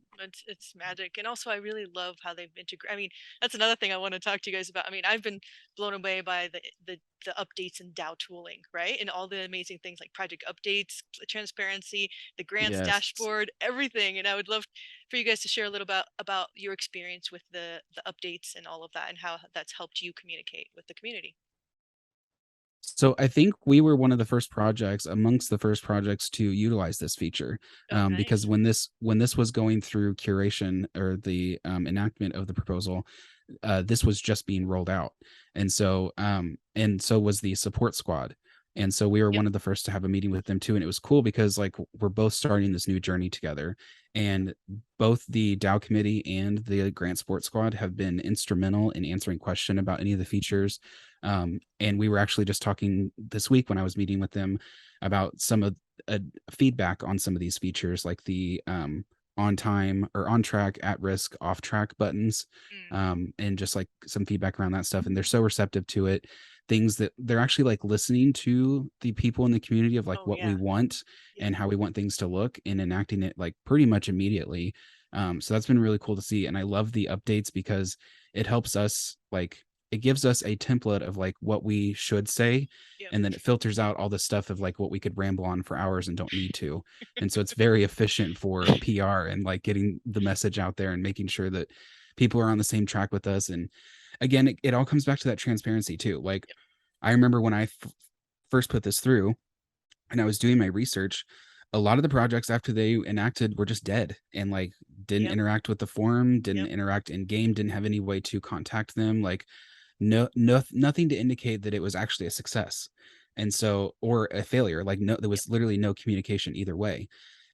it's magic. And also I really love how they've integrated. I mean, that's another thing I want to talk to you guys about. I mean, I've been blown away by the updates in DAO tooling, right? And all the amazing things like project updates, transparency, the grants Yes. dashboard, everything. And I would love for you guys to share a little about your experience with the updates and all of that, and how that's helped you communicate with the community. So I think we were one of the first projects, amongst the first projects, to utilize this feature, Oh, because nice. when this was going through curation, or the enactment of the proposal, this was just being rolled out, and so was the support squad, and so we were Yep. one of the first to have a meeting with them too. And it was cool because like we're both starting this new journey together, and both the DAO committee and the grant support squad have been instrumental in answering question about any of the features. And we were actually just talking this week when I was meeting with them about some of feedback on some of these features, like the on time or on track, at risk, off track buttons, Mm. and just like some feedback around that stuff. And they're so receptive to it. Things that they're actually like listening to the people in the community of like Oh what we yeah. want Yeah. and how we want things to look, and enacting it like pretty much immediately. So that's been really cool to see. And I love the updates because it helps us, like, it gives us a template of like what we should say, Yep. and then it filters out all the stuff of like what we could ramble on for hours and don't need to. And so it's very efficient for PR and like getting the message out there and making sure that people are on the same track with us. And again, it all comes back to that transparency too. Like Yep. I remember when I first put this through and I was doing my research, a lot of the projects after they enacted were just dead, and like didn't Yep. interact with the forum, didn't Yep. interact in game, didn't have any way to contact them. Like nothing to indicate that it was actually a success. And so, or a failure, like no, there Yep. was literally no communication either way.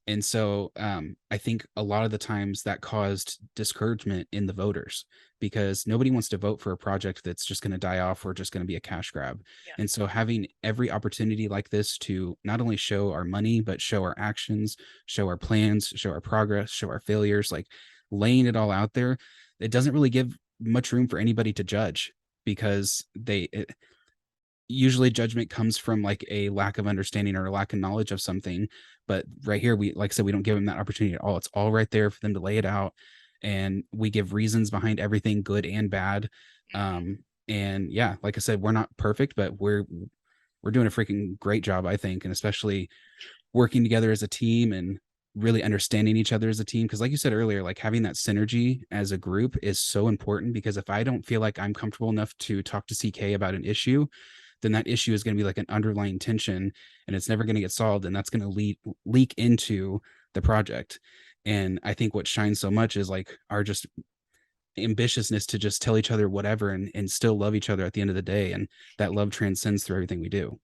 And so I think a lot of the times that caused discouragement in the voters, because nobody wants to vote for a project that's just going to die off or just going to be a cash grab. Yeah. And so having every opportunity like this to not only show our money, but show our actions, show our plans, show our progress, show our failures, like laying it all out there, it doesn't really give much room for anybody to judge, because usually judgment comes from like a lack of understanding or a lack of knowledge of something. But right here, we, like I said, we don't give them that opportunity at all. It's all right there for them to lay it out, and we give reasons behind everything, good and bad. And yeah, like I said, we're not perfect, but we're doing a freaking great job, I think, and especially working together as a team and really understanding each other as a team. Because like you said earlier, like having that synergy as a group is so important, because if I don't feel like I'm comfortable enough to talk to CK about an issue, then that issue is going to be like an underlying tension, and it's never going to get solved, and that's going to leak into the project. And I think what shines so much is like our just ambitiousness to just tell each other whatever, and still love each other at the end of the day, and that love transcends through everything we do.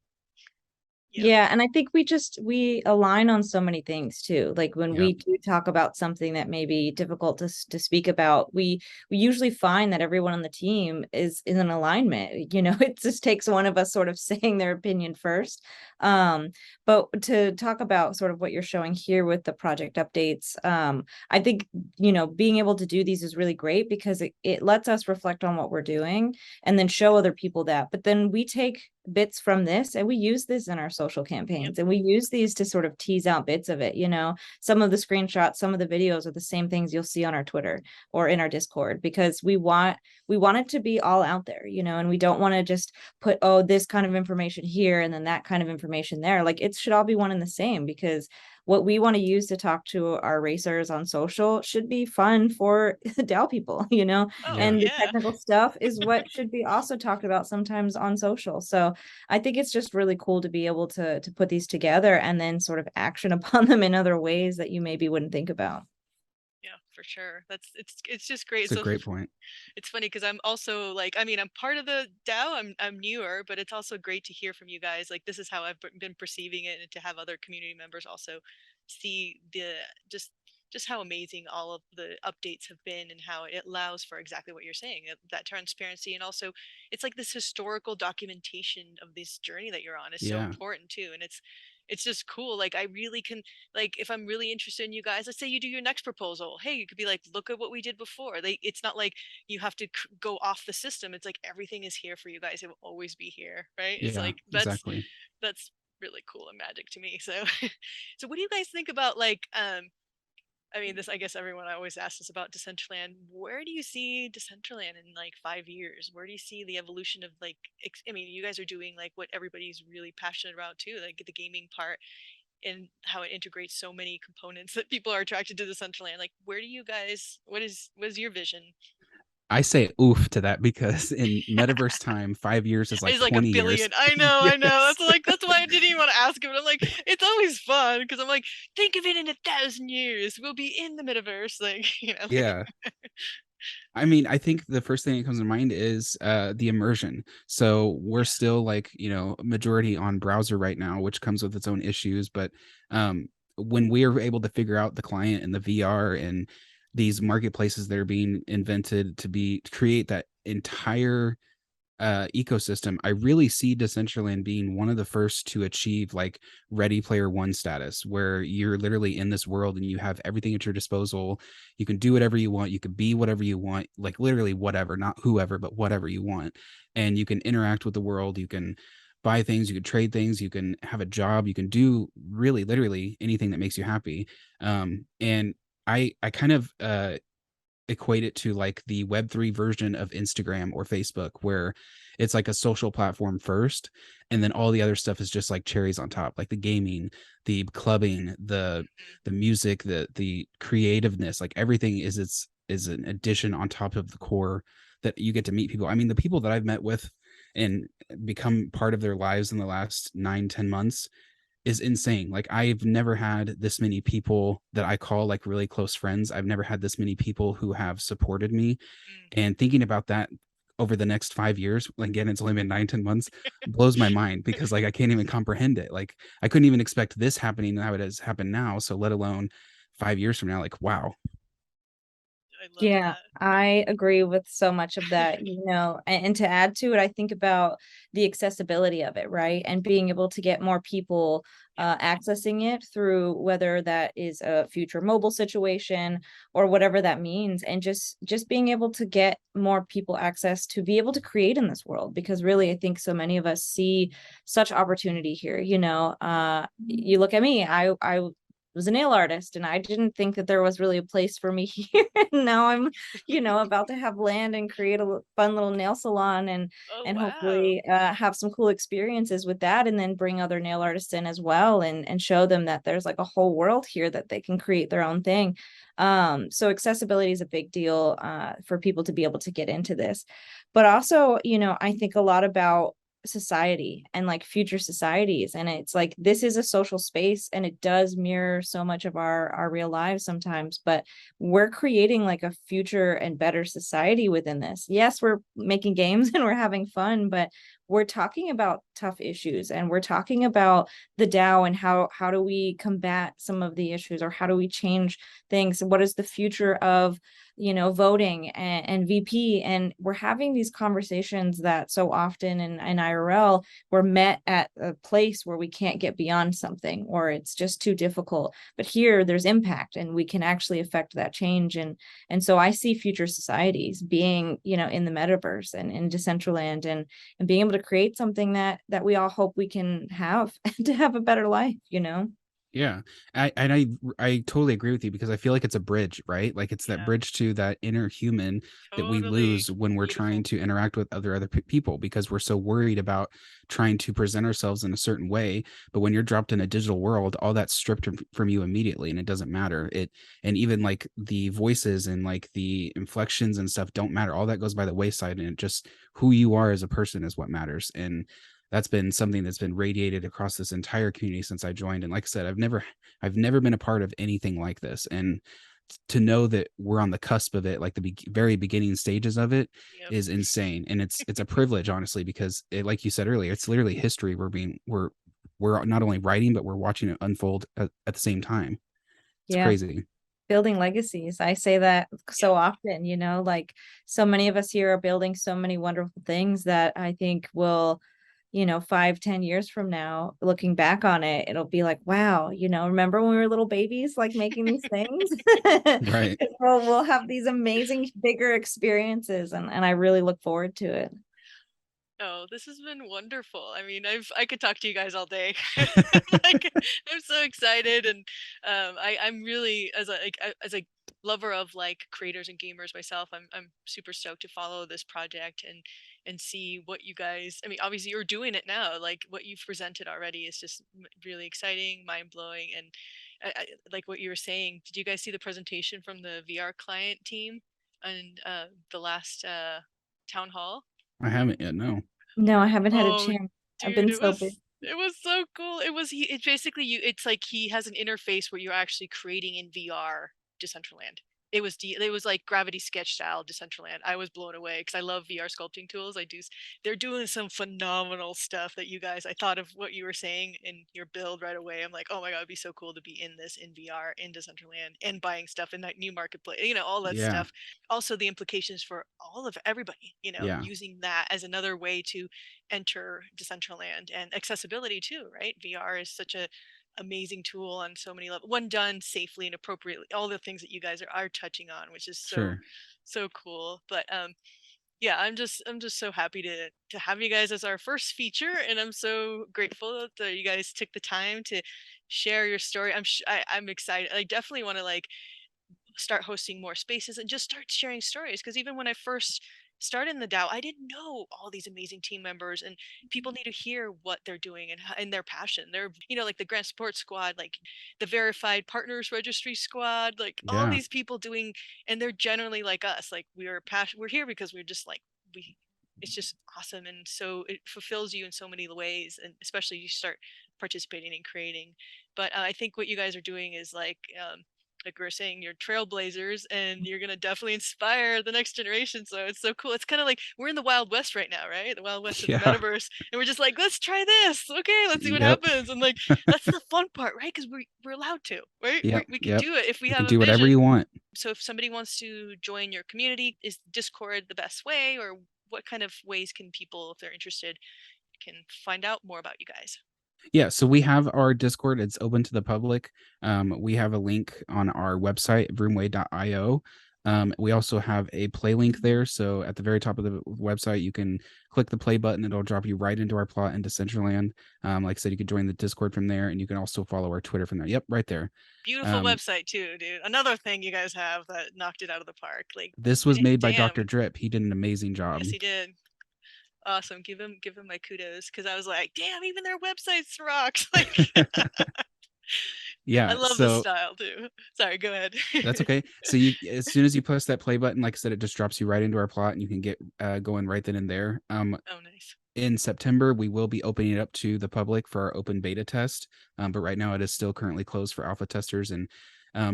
Yep. Yeah, and I think we align on so many things too. Like when Yep. we do talk about something that may be difficult to speak about, we usually find that everyone on the team is in an alignment. You know, it just takes one of us sort of saying their opinion first. But to talk about sort of what you're showing here with the project updates, I think, you know, being able to do these is really great, because it lets us reflect on what we're doing and then show other people that. But then we take bits from this and we use this in our social campaigns, and we use these to sort of tease out bits of it. You know, some of the screenshots, some of the videos are the same things you'll see on our Twitter or in our Discord, because we want it to be all out there, you know, and we don't want to just put, oh, this kind of information here and then that kind of information there. Like it should all be one and the same, because what we want to use to talk to our racers on social should be fun for the DAO people, you know, and the technical stuff is what should be also talked about sometimes on social. So I think it's just really cool to be able to put these together and then sort of action upon them in other ways that you maybe wouldn't think about. Yeah, for sure. It's just great. It's a great point. It's funny because I'm also like, I mean, I'm part of the DAO. I'm newer, but it's also great to hear from you guys. Like this is how I've been perceiving it, and to have other community members also see the just how amazing all of the updates have been, and how it allows for exactly what you're saying, that transparency. And also it's like this historical documentation of this journey that you're on is so important too. And it's just cool. Like I really can, like if I'm really interested in you guys, let's say you do your next proposal, hey, you could be like, look at what we did before. Like it's not like you have to go off the system. It's like everything is here for you guys. It will always be here, right? It's like that's really cool and magic to me. So so what do you guys think about like I mean, this, I guess everyone always asks us about Decentraland. Where do you see Decentraland in like 5 years? Where do you see the evolution of like, I mean, you guys are doing like what everybody's really passionate about too, like the gaming part, and how it integrates so many components that people are attracted to Decentraland. Like, where do you guys, what is your vision? I say oof to that, because in metaverse time, 5 years is like It's like 20 a billion. years. I know, I know. That's why I didn't even want to ask him. But I'm like, it's always fun because I'm like, think of it in 1,000 years, we'll be in the metaverse, like, you know. Yeah. I mean, I think the first thing that comes to mind is the immersion. So we're still like, you know, majority on browser right now, which comes with its own issues. But when we are able to figure out the client and the VR and these marketplaces that are being invented to create that entire ecosystem, I really see Decentraland being one of the first to achieve like Ready Player One status, where you're literally in this world and you have everything at your disposal. You can do whatever you want. You can be whatever you want, like literally whatever, not whoever, but whatever you want. And you can interact with the world. You can buy things, you can trade things, you can have a job, you can do really literally anything that makes you happy. And I kind of equate it to like the Web3 version of Instagram or Facebook, where it's like a social platform first, and then all the other stuff is just like cherries on top, like the gaming, the clubbing, the music, the creativeness, like everything is an addition on top of the core that you get to meet people. I mean, the people that I've met with and become part of their lives in the last 9-10 months is insane. Like I've never had this many people that I call like really close friends. I've never had this many people who have supported me. And thinking about that over the next 5 years, again, it's only been 9-10 months, blows my mind, because like I can't even comprehend it. Like I couldn't even expect this happening how it has happened now. So let alone 5 years from now, like, wow. love Yeah, that. I agree with so much of that, and to add to it, I think about the accessibility of it, right? And being able to get more people Yeah. accessing it through whether that is a future mobile situation or whatever that means, and just being able to get more people access to be able to create in this world, because really I think so many of us see such opportunity here. You look at me, I was a nail artist and I didn't think that there was really a place for me here. And now I'm, about to have land and create a fun little nail salon and Oh, and wow. hopefully have some cool experiences with that, and then bring other nail artists in as well, and show them that there's like a whole world here that they can create their own thing. So accessibility is a big deal for people to be able to get into this. But also, I think a lot about society and like future societies, and it's like this is a social space and it does mirror so much of our real lives sometimes, but we're creating like a future and better society within this. Yes, we're making games and we're having fun, but we're talking about tough issues, and we're talking about the DAO and how do we combat some of the issues, or how do we change things. What is the future of voting and VP? And we're having these conversations that so often in IRL we're met at a place where we can't get beyond something, or it's just too difficult. But here there's impact and we can actually affect that change. And so I see future societies being, in the metaverse and in Decentraland, and being able to create something that we all hope we can have to have a better life. Yeah. I totally agree with you, because I feel like it's a bridge, right? Like it's that Yeah, bridge to that inner human that we totally. lose when we're Beautiful. trying to interact with other people, because we're so worried about trying to present ourselves in a certain way. But when you're dropped in a digital world, all that's stripped from you immediately, and it doesn't matter. And even like the voices and like the inflections and stuff don't matter. All that goes by the wayside, and it just who you are as a person is what matters. And that's been something that's been radiated across this entire community since I joined. And like I said, I've never been a part of anything like this. And to know that we're on the cusp of it, like the very beginning stages of it, Yep. is insane. And it's a privilege, honestly, because like you said earlier, it's literally history. We're not only writing, but we're watching it unfold at the same time. It's Yeah, crazy. building legacies. I say that Yep. so often, like so many of us here are building so many wonderful things that I think will, 5-10 years from now, looking back on it, it'll be like, wow, remember when we were little babies, like making these things? Right. We'll have these amazing bigger experiences, and I really look forward to it. Oh, this has been wonderful. I mean, I could talk to you guys all day. Like, I'm so excited, and I'm really as a lover of like creators and gamers myself. I'm super stoked to follow this project and see what you guys. I mean, obviously you're doing it now. Like what you've presented already is just really exciting, mind blowing, and like what you were saying. Did you guys see the presentation from the VR client team and the last town hall? I haven't yet. No. No, I haven't had a Oh, chance. I've dude, been so busy. it was so cool. It's basically it's like he has an interface where you're actually creating in VR Decentraland. It was like Gravity Sketch style Decentraland. I was blown away because I love VR sculpting tools. They're doing some phenomenal stuff that you guys. I thought of what you were saying in your build right away. I'm like, oh my god, it'd be so cool to be in this in VR in Decentraland and buying stuff in that new marketplace. All that Yeah. stuff. Also the implications for all of everybody. Yeah. Using that as another way to enter Decentraland, and accessibility too, right? VR is such a amazing tool on so many levels when done safely and appropriately, all the things that you guys are touching on, which is Sure. so cool. But yeah, I'm just so happy to have you guys as our first feature, and I'm so grateful that you guys took the time to share your story. I'm excited. I definitely want to like start hosting more spaces and just start sharing stories, because even when I first started in the DAO, I didn't know all these amazing team members, and people need to hear what they're doing and their passion. They're like the Grant Support Squad, like the Verified Partners Registry Squad, like all Yeah. these people doing, and they're generally like us. Like we're here because we're just like we. It's just awesome, and so it fulfills you in so many ways, and especially you start participating and creating. But I think what you guys are doing is like like we were saying, you're trailblazers, and you're gonna definitely inspire the next generation. So it's so cool. It's kind of like we're in the Wild West right now, right? The Wild West of the Yeah. metaverse, and we're just like, let's try this. Okay, let's see what Yep. happens. And like that's the fun part, right? Because we're allowed to, right? Yep. We can Yep. do it if we You have can a do whatever vision. you want. So if somebody wants to join your community, is Discord the best way, or what kind of ways can people, if they're interested, can find out more about you guys? Yeah, so we have our Discord. It's open to the public. We have a link on our website, vroomway.io. We also have a play link there. So at the very top of the website, you can click the play button. It'll drop you right into our plot in Decentraland. Like I said, you could join the Discord from there, and you can also follow our Twitter from there. Yep, right there. Beautiful website too, dude. Another thing you guys have that knocked it out of the park. Like this was made by damn. Dr. Drip. He did an amazing job. Yes, he did. Awesome. Give him my kudos, because I was like, damn, even their websites rocks. Like yeah, I love the style too. Sorry, go ahead. That's okay. So you, as soon as you press that play button, like I said, it just drops you right into our plot, and you can get going right then and there. Oh, nice. In September, we will be opening it up to the public for our open beta test, but right now it is still currently closed for alpha testers, and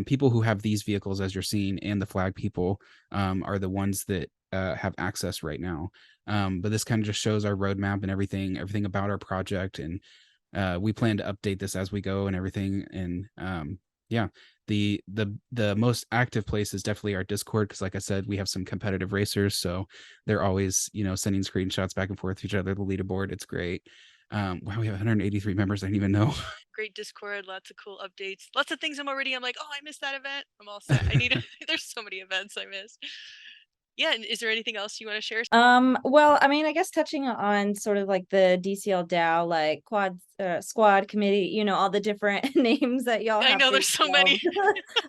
people who have these vehicles, as you're seeing, and the flag people are the ones that have access right now. But this kind of just shows our roadmap and everything about our project, and we plan to update this as we go and everything. And yeah, the most active place is definitely our Discord, because like I said, we have some competitive racers, so they're always, you know, sending screenshots back and forth to each other, the leaderboard. It's great. Wow, we have 183 members. I didn't even know. Great Discord, lots of cool updates, lots of things I'm like, oh, I missed that event. I'm all set. I need there's so many events I missed. Yeah, and is there anything else you want to share? Well, I mean, I guess touching on sort of like the DCL DAO, like squad committee, you know, all the different names that y'all have. I know there's so many.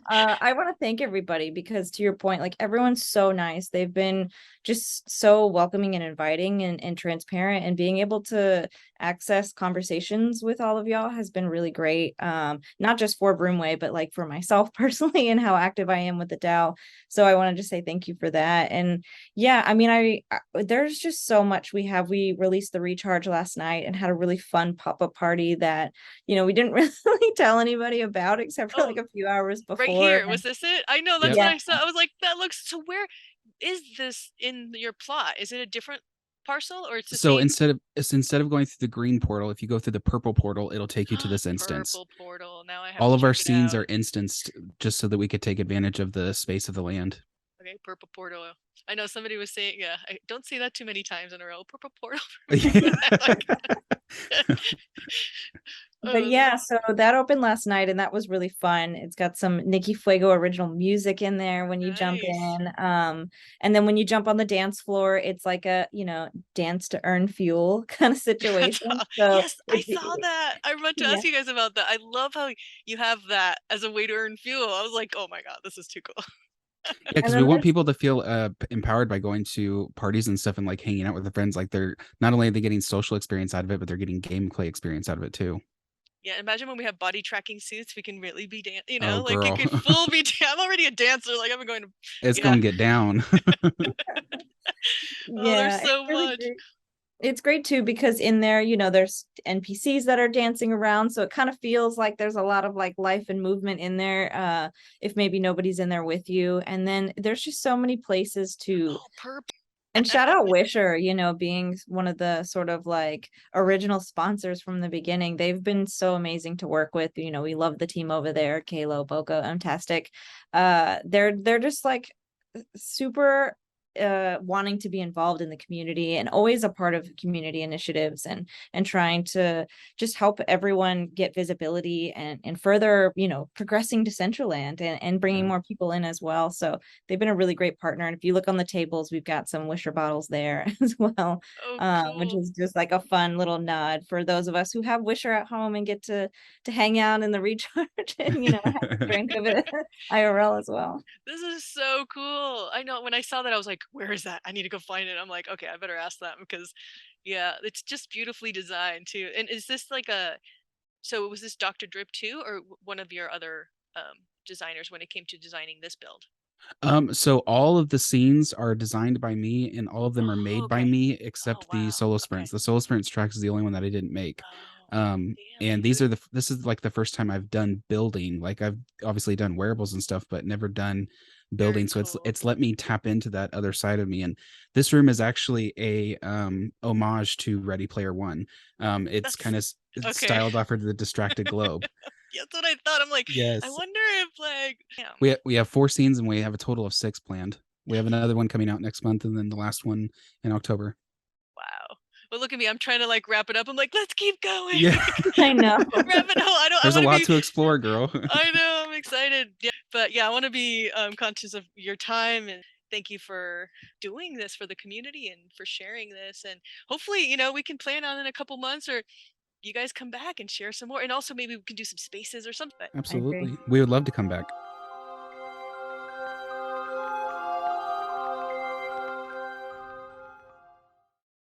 I want to thank everybody, because to your point, like everyone's so nice. They've been just so welcoming and inviting and transparent, and being able to access conversations with all of y'all has been really great. Not just for Vroomway, but like for myself personally, and how active I am with the DAO. So I wanted to say thank you for that. And yeah, I mean, there's just so much we have. We released the recharge last night and had a really fun pop-up party that, you know, we didn't really tell anybody about, except for like a few hours before. Right here. Was this it? I know, that's Yep. what I saw. I was like, that looks so. Where is this in your plot? Is it a different parcel, or it's the So same? instead of going through the green portal, if you go through the purple portal, it'll take you to this instance. Purple portal. Now I have all to of our check it scenes out. are instanced just so that we could take advantage of the space of the land. Okay, purple portal. I know somebody was saying, yeah, I don't see that too many times in a row. Purple portal. But yeah, so that opened last night, and that was really fun. It's got some NikkiFuego original music in there when you jump in. And then when you jump on the dance floor, it's like a, you know, dance to earn fuel kind of situation. So yes, I saw that. I meant to ask you guys about that. I love how you have that as a way to earn fuel. I was like, oh my God, this is too cool. Yeah, because we want people to feel empowered by going to parties and stuff, and like hanging out with their friends. Like, they're not only are they getting social experience out of it, but they're getting gameplay experience out of it too. Yeah, imagine when we have body tracking suits, we can really be you Oh, know, like girl. it could full be. I'm already a dancer. Like I've been going to. It's gonna get down. Oh, there's so much. It's great too, because in there, you know, there's NPCs that are dancing around, so it kind of feels like there's a lot of like life and movement in there, if maybe nobody's in there with you. And then there's just so many places to and shout out Wisher, you know, being one of the sort of like original sponsors from the beginning. They've been so amazing to work with. You know, we love the team over there, Kalo, Boko, Fantastic. They're just like super wanting to be involved in the community, and always a part of community initiatives, and trying to just help everyone get visibility, and further, you know, progressing Decentraland, and bringing more people in as well. So they've been a really great partner. And if you look on the tables, we've got some Wisher bottles there as well, cool. Which is just like a fun little nod for those of us who have Wisher at home and get to hang out in the recharge and, you know, have a drink of it IRL as well. This is so cool. I know, when I saw that, I was like, where is that? I need to go find it. I'm like, okay, I better ask them, because yeah, it's just beautifully designed too. And is this like so was this Dr. Drip too, or one of your other designers when it came to designing this build? So all of the scenes are designed by me, and all of them are made by me, except the solo sprints. The solo sprints tracks is the only one that I didn't make. And these are this is like the first time I've done building. Like I've obviously done wearables and stuff, but never done building. So it's let me tap into that other side of me. And this room is actually a homage to Ready Player One. It's kind of styled after the distracted globe. That's what I thought. I'm like, yes. I wonder if like we have 4 scenes and we have a total of 6 planned. We have another one coming out next month and then the last one in October. Wow. Well, look at me. I'm trying to like wrap it up. I'm like, let's keep going. Yeah. I know. Wrap it up. There's a lot to explore, girl. I know. I'm excited. Yeah. But yeah, I want to be conscious of your time, and thank you for doing this for the community and for sharing this. And hopefully, you know, we can plan on in a couple months, or you guys come back and share some more. And also maybe we can do some spaces or something. Absolutely. We would love to come back.